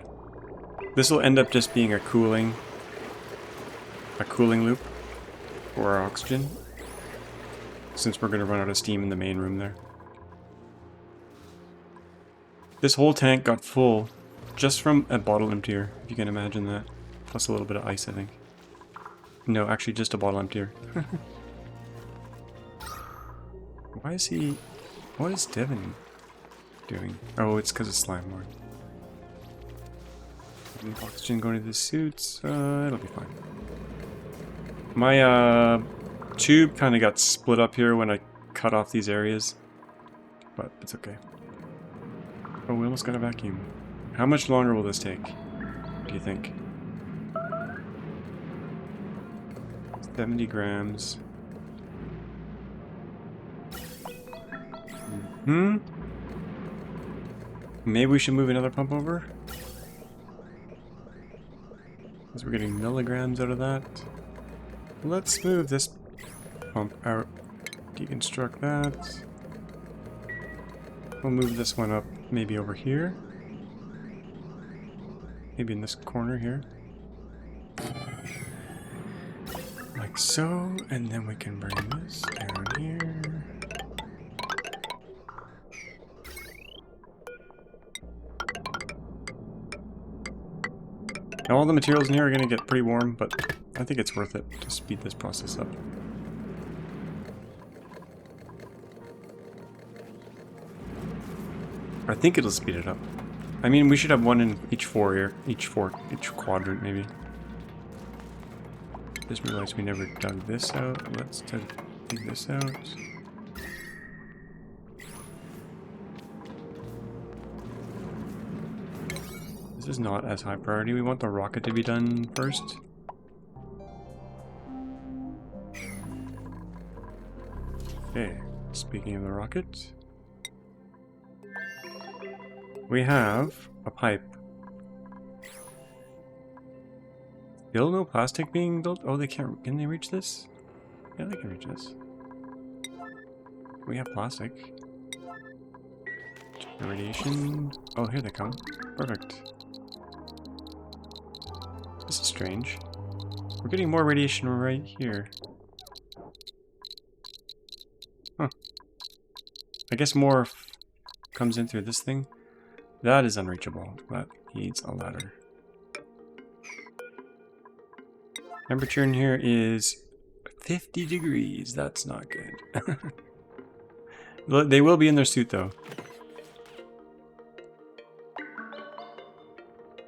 Speaker 1: this will end up just being a cooling loop for our oxygen, since we're going to run out of steam in the main room there. This whole tank got full just from a bottle emptier, if you can imagine that. Plus a little bit of ice, I think. No, actually just a bottle emptier. Why is he... what is Devin? doing? Oh, it's because of slime lord. Oxygen going to the suits. It'll be fine. My tube kind of got split up here when I cut off these areas, but it's okay. Oh, we almost got a vacuum. How much longer will this take, do you think? 70 grams. Maybe we should move another pump over? Because we're getting milligrams out of that. Let's move this pump out. Deconstruct that. We'll move this one up maybe over here. Maybe in this corner here. Like so, and then we can bring this down here. Now all the materials in here are going to get pretty warm, but I think it's worth it to speed this process up. I think it'll speed it up. I mean, we should have one in each each quadrant maybe. Just realized we never dug this out. Let's dig this out. This is not as high priority. We want the rocket to be done first. Okay, speaking of the rocket, we have a pipe. Still no plastic being built? Oh, they can't. Can they reach this? Yeah, they can reach this. We have plastic. Check the radiation. Oh, here they come. Perfect. This is strange. We're getting more radiation right here. Huh. I guess more comes in through this thing. That is unreachable. That needs a ladder. Temperature in here is 50 degrees. That's not good. They will be in their suit though.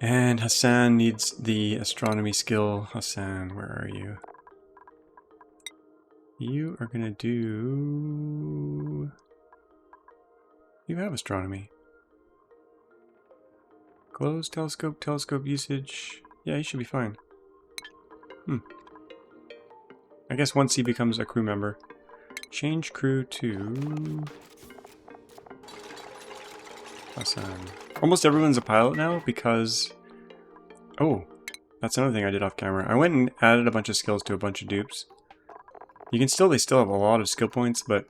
Speaker 1: And Hassan needs the astronomy skill. Hassan, where are you? You are gonna do... You have astronomy. Close telescope, telescope usage. Yeah, he should be fine. I guess once he becomes a crew member. Change crew to... Hassan. Almost everyone's a pilot now because... Oh, that's another thing I did off camera. I went and added a bunch of skills to a bunch of dupes. You can still, they still have a lot of skill points, but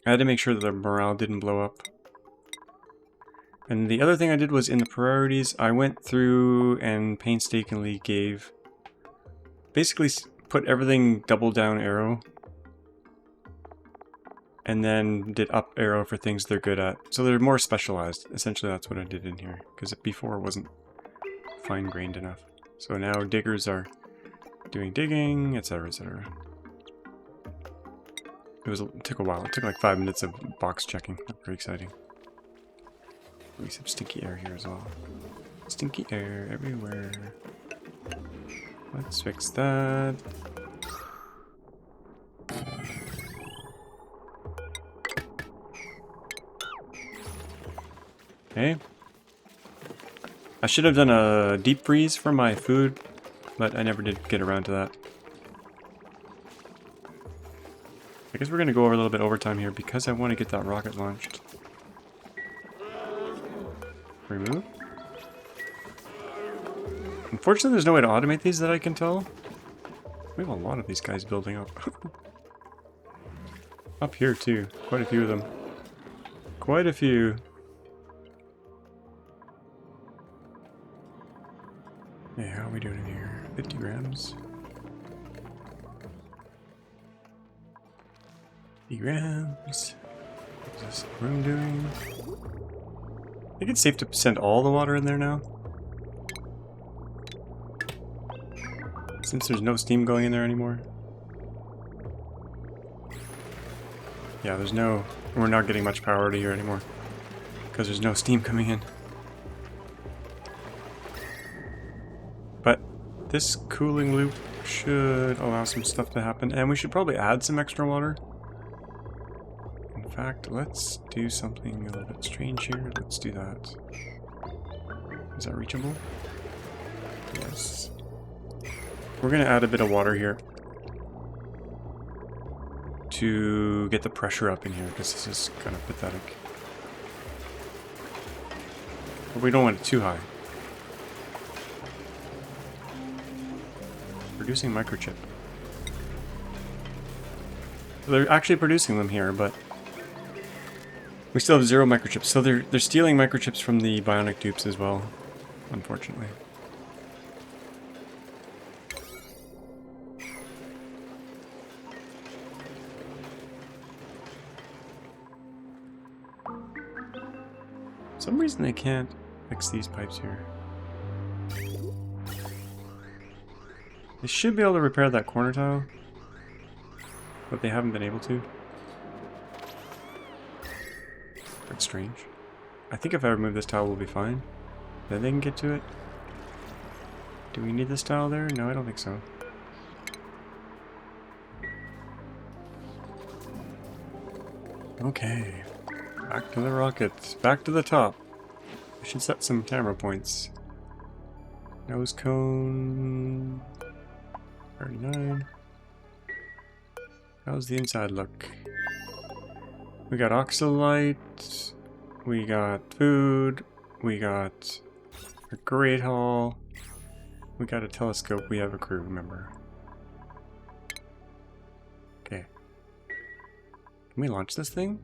Speaker 1: I had to make sure that their morale didn't blow up. And the other thing I did was in the priorities, I went through and painstakingly gave... Basically put everything double down arrow. And then did up arrow for things they're good at. So they're more specialized. Essentially that's what I did in here. Because before it wasn't fine-grained enough. So now diggers are doing digging, etc, etc. It took a while. It took like 5 minutes of box checking. Very exciting. We have stinky air here as well. Stinky air everywhere. Let's fix that. Okay. I should have done a deep freeze for my food, but I never did get around to that. I guess we're going to go over a little bit overtime here because I want to get that rocket launched. Remove. Unfortunately, there's no way to automate these that I can tell. We have a lot of these guys building up. Up here too. Quite a few of them. Quite a few. Yeah, how are we doing in here? 50 grams. 50 grams. What's this room doing? I think it's safe to send all the water in there now. Since there's no steam going in there anymore. Yeah, there's no... We're not getting much power out of here anymore. because there's no steam coming in. But this cooling loop should allow some stuff to happen, and we should probably add some extra water. In fact, let's do something a little bit strange here. Let's do that. Is that reachable? Yes. We're going to add a bit of water here to get the pressure up in here, because this is kind of pathetic. But we don't want it too high. Producing microchip. They're actually producing them here, but we still have 0 microchips. So they're stealing microchips from the bionic dupes as well, unfortunately. For some reason they can't fix these pipes here. They should be able to repair that corner tile, but they haven't been able to. That's strange. I think if I remove this tile, we'll be fine. Then they can get to it. Do we need this tile there? No, I don't think so. Okay. Back to the rockets. Back to the top. We should set some camera points. Nose cone... 39. How's the inside look? We got oxalite, we got food, we got a great hall, we got a telescope, we have a crew member. Okay. Can we launch this thing?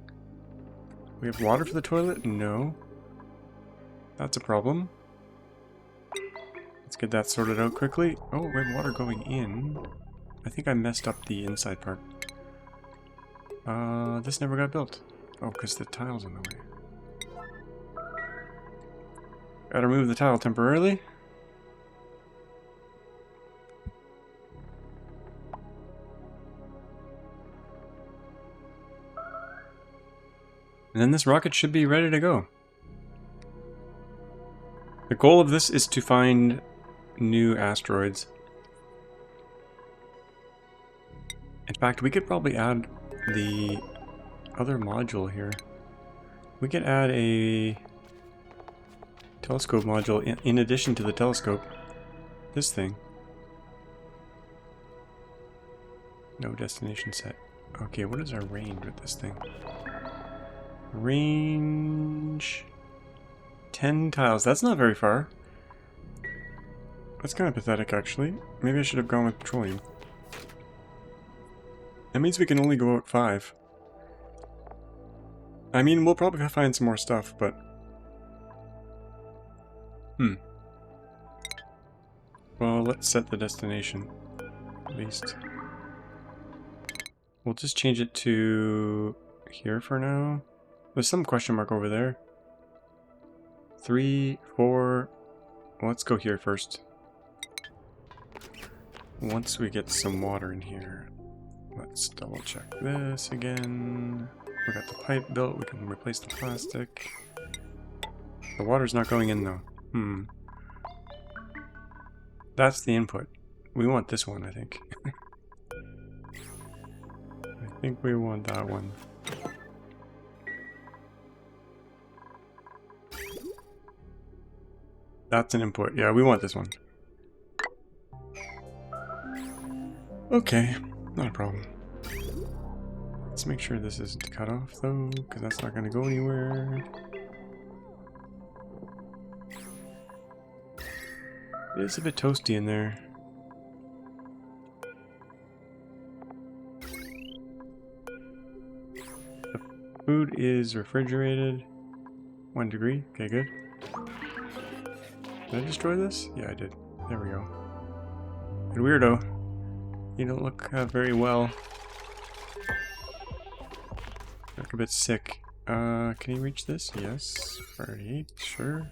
Speaker 1: We have water for the toilet? No. That's a problem. Let's get that sorted out quickly. Oh, we have water going in. I think I messed up the inside part. This never got built. Oh, because the tile's in the way. Gotta remove the tile temporarily. And then this rocket should be ready to go. The goal of this is to find new asteroids. In fact, we could probably add the other module here. We could add a telescope module in addition to the telescope. This thing. No destination set. Okay, what is our range with this thing? Range... 10 tiles. That's not very far. That's kind of pathetic, actually. Maybe I should have gone with petroleum. That means we can only go out 5. I mean, we'll probably find some more stuff, but... Well, let's set the destination, at least. We'll just change it to here for now. There's some question mark over there. 3, 4... Well, let's go here first. Once we get some water in here, let's double check this again. We got the pipe built, we can replace the plastic. The water's not going in though. That's the input. We want this one, I think. I think we want that one. That's an input. Yeah, we want this one. Okay, not a problem. Let's make sure this isn't cut off though, because that's not going to go anywhere. It's a bit toasty in there. The food is refrigerated. 1 degree. Okay, good. Did I destroy this? Yeah, I did. There we go. Good weirdo. You don't look very well. You look a bit sick. Can you reach this? Yes. 38, sure.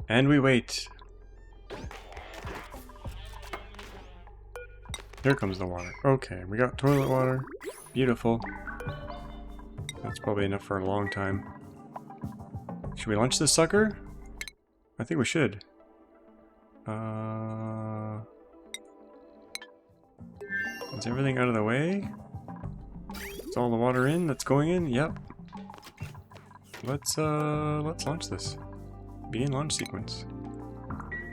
Speaker 1: And we wait. Here comes the water. Okay, we got toilet water. Beautiful. That's probably enough for a long time. Should we launch this sucker? I think we should. Is everything out of the way? Is all the water in that's going in? Yep. Let's launch this. Begin launch sequence.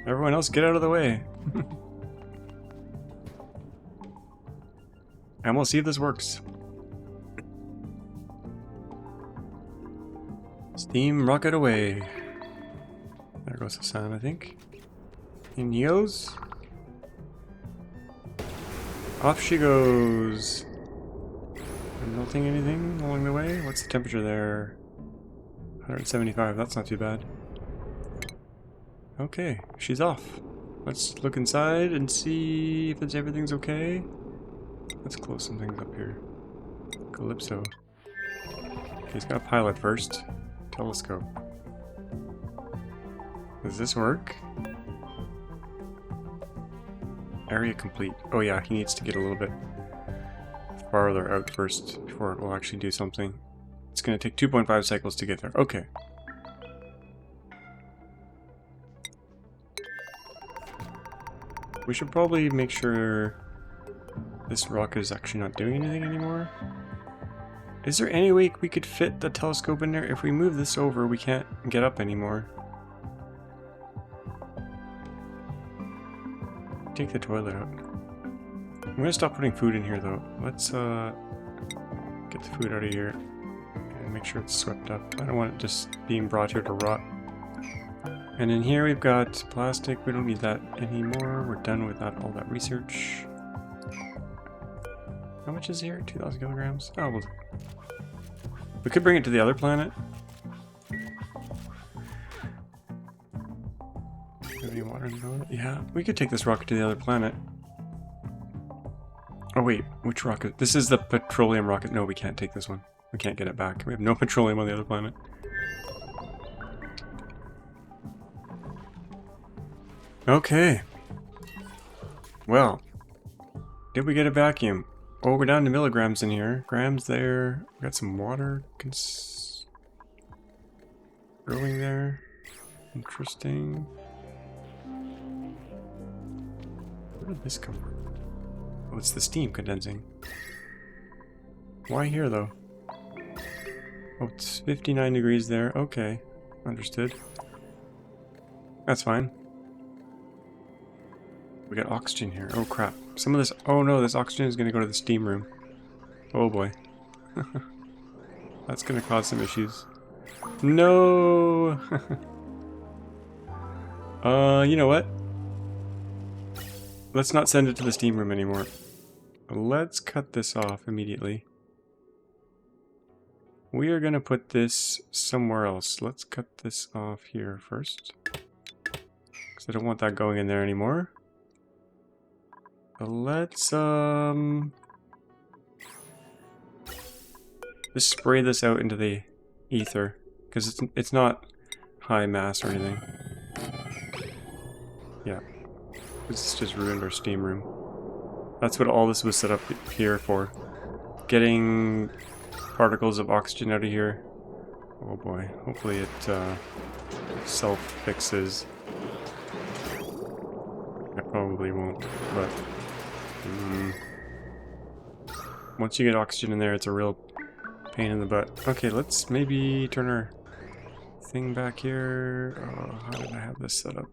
Speaker 1: Everyone else get out of the way. And we'll see if this works. Steam rocket away. There goes the sun, I think. In he goes. Off she goes. Melting anything along the way? What's the temperature there? 175, that's not too bad. Okay, she's off. Let's look inside and see if everything's okay. Let's close some things up here. Calypso. Okay, he's got a pilot first. Telescope. Does this work? Area complete. Oh yeah, he needs to get a little bit farther out first before it will actually do something. It's going to take 2.5 cycles to get there. Okay. We should probably make sure this rocket is actually not doing anything anymore. Is there any way we could fit the telescope in there? If we move this over, we can't get up anymore. Take the toilet out. I'm gonna stop putting food in here though. Let's get the food out of here and make sure it's swept up. I don't want it just being brought here to rot. And in here we've got plastic. We don't need that anymore. We're done with that, all that research. How much is here? 2,000 kilograms? Oh, well, we could bring it to the other planet. Have any water in the boat? Yeah, we could take this rocket to the other planet. Oh wait, which rocket? This is the petroleum rocket. No, we can't take this one. We can't get it back. We have no petroleum on the other planet. Okay. Well, did we get a vacuum? Oh, we're down to milligrams in here. Grams there. We got some water. Growing there. Interesting. Where did this come from? Oh, it's the steam condensing. Why here, though? Oh, it's 59 degrees there. Okay. Understood. That's fine. We got oxygen here. Oh, crap. Some of this... Oh, no. This oxygen is going to go to the steam room. Oh, boy. That's going to cause some issues. No! You know what? Let's not send it to the steam room anymore. Let's cut this off immediately. We are going to put this somewhere else. Let's cut this off here first. Because I don't want that going in there anymore. Let's, just spray this out into the ether. Because it's not high mass or anything. Yeah. This just ruined our steam room. That's what all this was set up here for. Getting particles of oxygen out of here. Oh boy. Hopefully it self-fixes. I probably won't, but... once you get oxygen in there, it's a real pain in the butt. Okay, let's maybe turn our thing back here. Oh, how did I have this set up?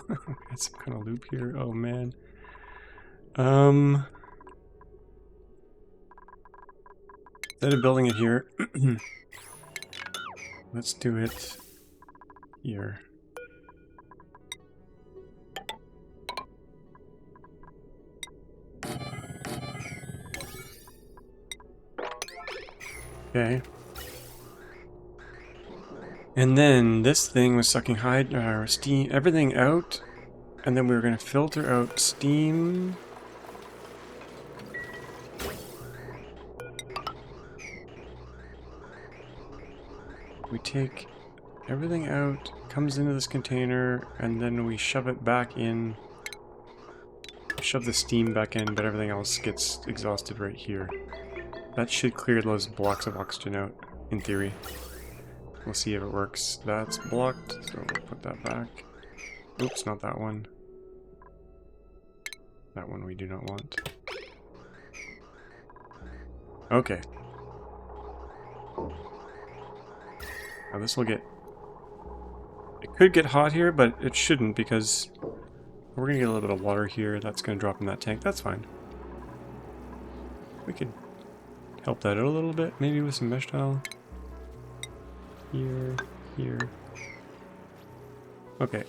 Speaker 1: Got some kind of loop here. Oh man. Instead of building it here, let's do it here. Okay. And then this thing was sucking steam, everything out, and then we were going to filter out steam. We take everything out, comes into this container, and then we shove it back in. shove the steam back in, but everything else gets exhausted right here. That should clear those blocks of oxygen out, in theory. We'll see if it works. That's blocked, so we'll put that back. Oops, not that one. That one we do not want. Okay. Now this will get... It could get hot here, but it shouldn't because we're going to get a little bit of water here. That's going to drop in that tank. That's fine. We could help that out a little bit, maybe with some mesh tile. Here, here. Okay.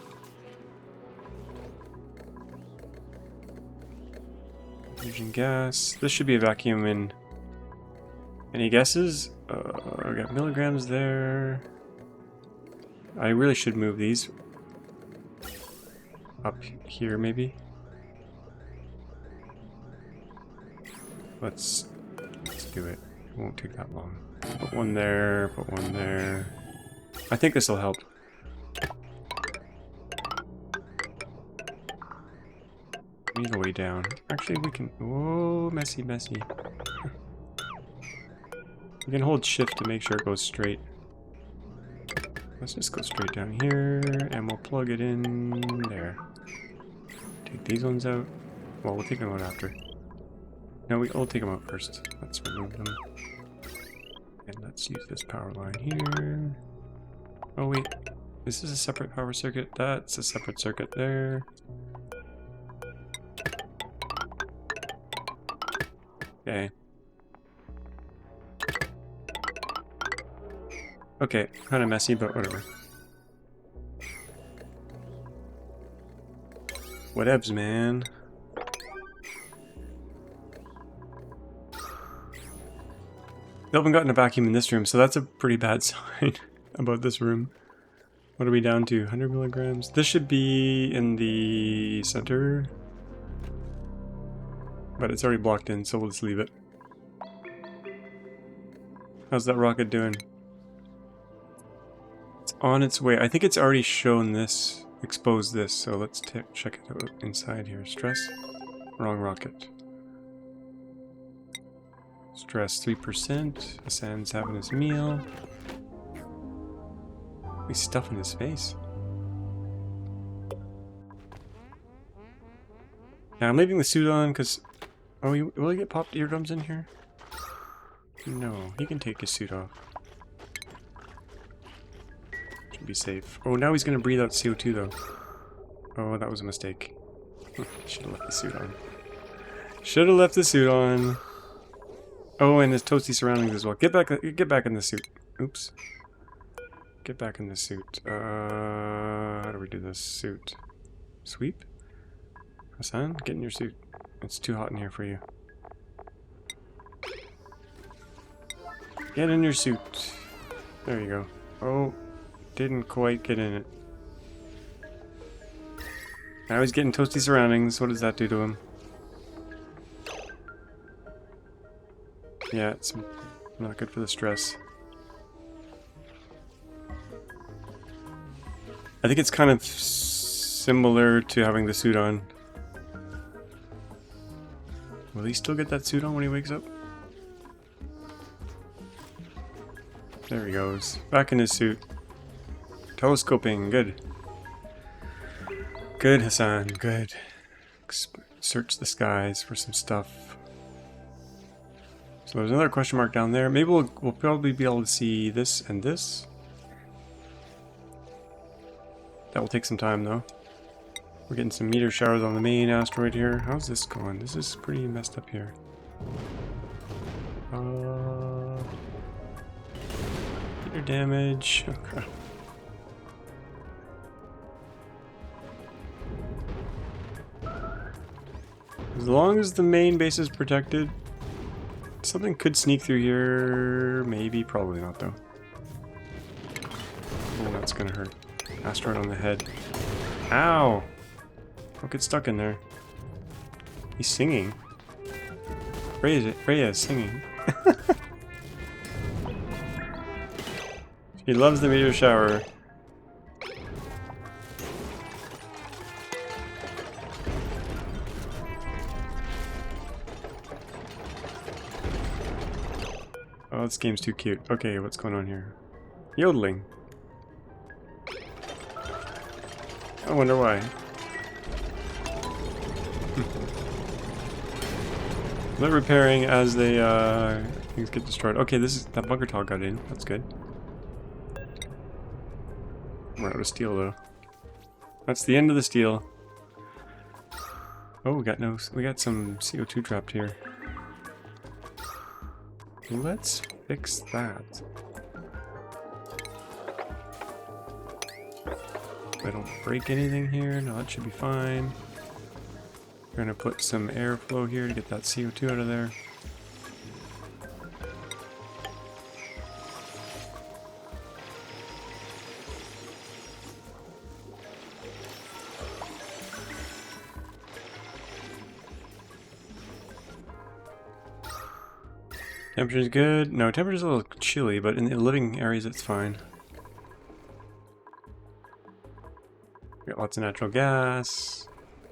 Speaker 1: Hydrogen gas. This should be a vacuum in... Any guesses? I got milligrams there. I really should move these up here, maybe. Let's do it. It won't take that long. Put one there, put one there. I think this will help. Need a way down. Actually, we can... Oh, messy, messy. We can hold shift to make sure it goes straight. Let's just go straight down here, and we'll plug it in there. Take these ones out. Well, we'll take them out after. No, we'll take them out first. Let's remove them. And let's use this power line here. Oh wait, this is a separate power circuit. That's a separate circuit there. Okay. Okay, kind of messy, but whatever. Whatevs, man. We haven't gotten a vacuum in this room, so that's a pretty bad sign about this room. What are we down to? 100 milligrams? This should be in the center. But it's already blocked in, so we'll just leave it. How's that rocket doing? It's on its way. I think it's already shown this, exposed this, so let's check it out inside here. Stress? Wrong rocket. Stress 3%. Hassan's having his meal. He's stuffing his face. Now I'm leaving the suit on because... Oh, will he get popped eardrums in here? No, he can take his suit off. Should be safe. Oh, now he's going to breathe out CO2 though. Oh, that was a mistake. Should have left the suit on. Should have left the suit on. Oh, and his toasty surroundings as well. Get back in the suit. Oops. Get back in the suit. How do we do this? Suit. Sweep? Hassan, get in your suit. It's too hot in here for you. Get in your suit. There you go. Oh, didn't quite get in it. Now he's getting toasty surroundings. What does that do to him? Yeah, it's not good for the stress. I think it's kind of similar to having the suit on. Will he still get that suit on when he wakes up? There he goes. Back in his suit. Telescoping. Good. Good, Hassan. Good. Search the skies for some stuff. So there's another question mark down there. Maybe we'll probably be able to see this and this. That will take some time though. We're getting some meteor showers on the main asteroid here. How's this going? This is pretty messed up here. Meteor damage. Oh crap. As long as the main base is protected, something could sneak through here. Maybe, probably not though. Oh, that's gonna hurt. Asteroid on the head. Ow! Don't get stuck in there. He's singing. Freya is singing. He loves the meteor shower. this game's too cute. Okay, what's going on here? Yodeling. I wonder why. They're repairing as they things get destroyed. Okay, this is that bunker tile got in. That's good. We're out of steel though. That's the end of the steel. Oh, we got some CO2 trapped here. Let's fix that. I don't break anything here. No, that should be fine. We're gonna put some airflow here to get that CO2 out of there. Temperature's good. No, temperature's a little chilly, but in the living areas it's fine. We got lots of natural gas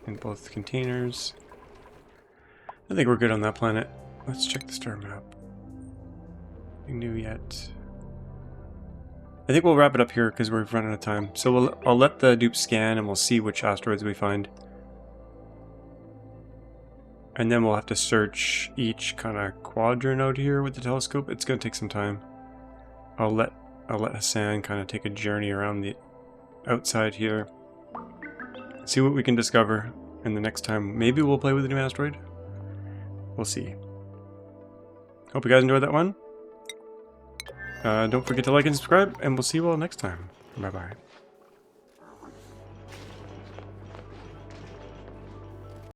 Speaker 1: in both containers. I think we're good on that planet. Let's check the star map. Nothing new yet. I think we'll wrap it up here because we're running out of time. So I'll let the dupe scan and we'll see which asteroids we find. And then we'll have to search each kind of quadrant out here with the telescope. It's going to take some time. I'll let Hassan kind of take a journey around the outside here. See what we can discover. And the next time, maybe we'll play with the new asteroid. We'll see. Hope you guys enjoyed that one. Don't forget to like and subscribe, and we'll see you all next time. Bye-bye.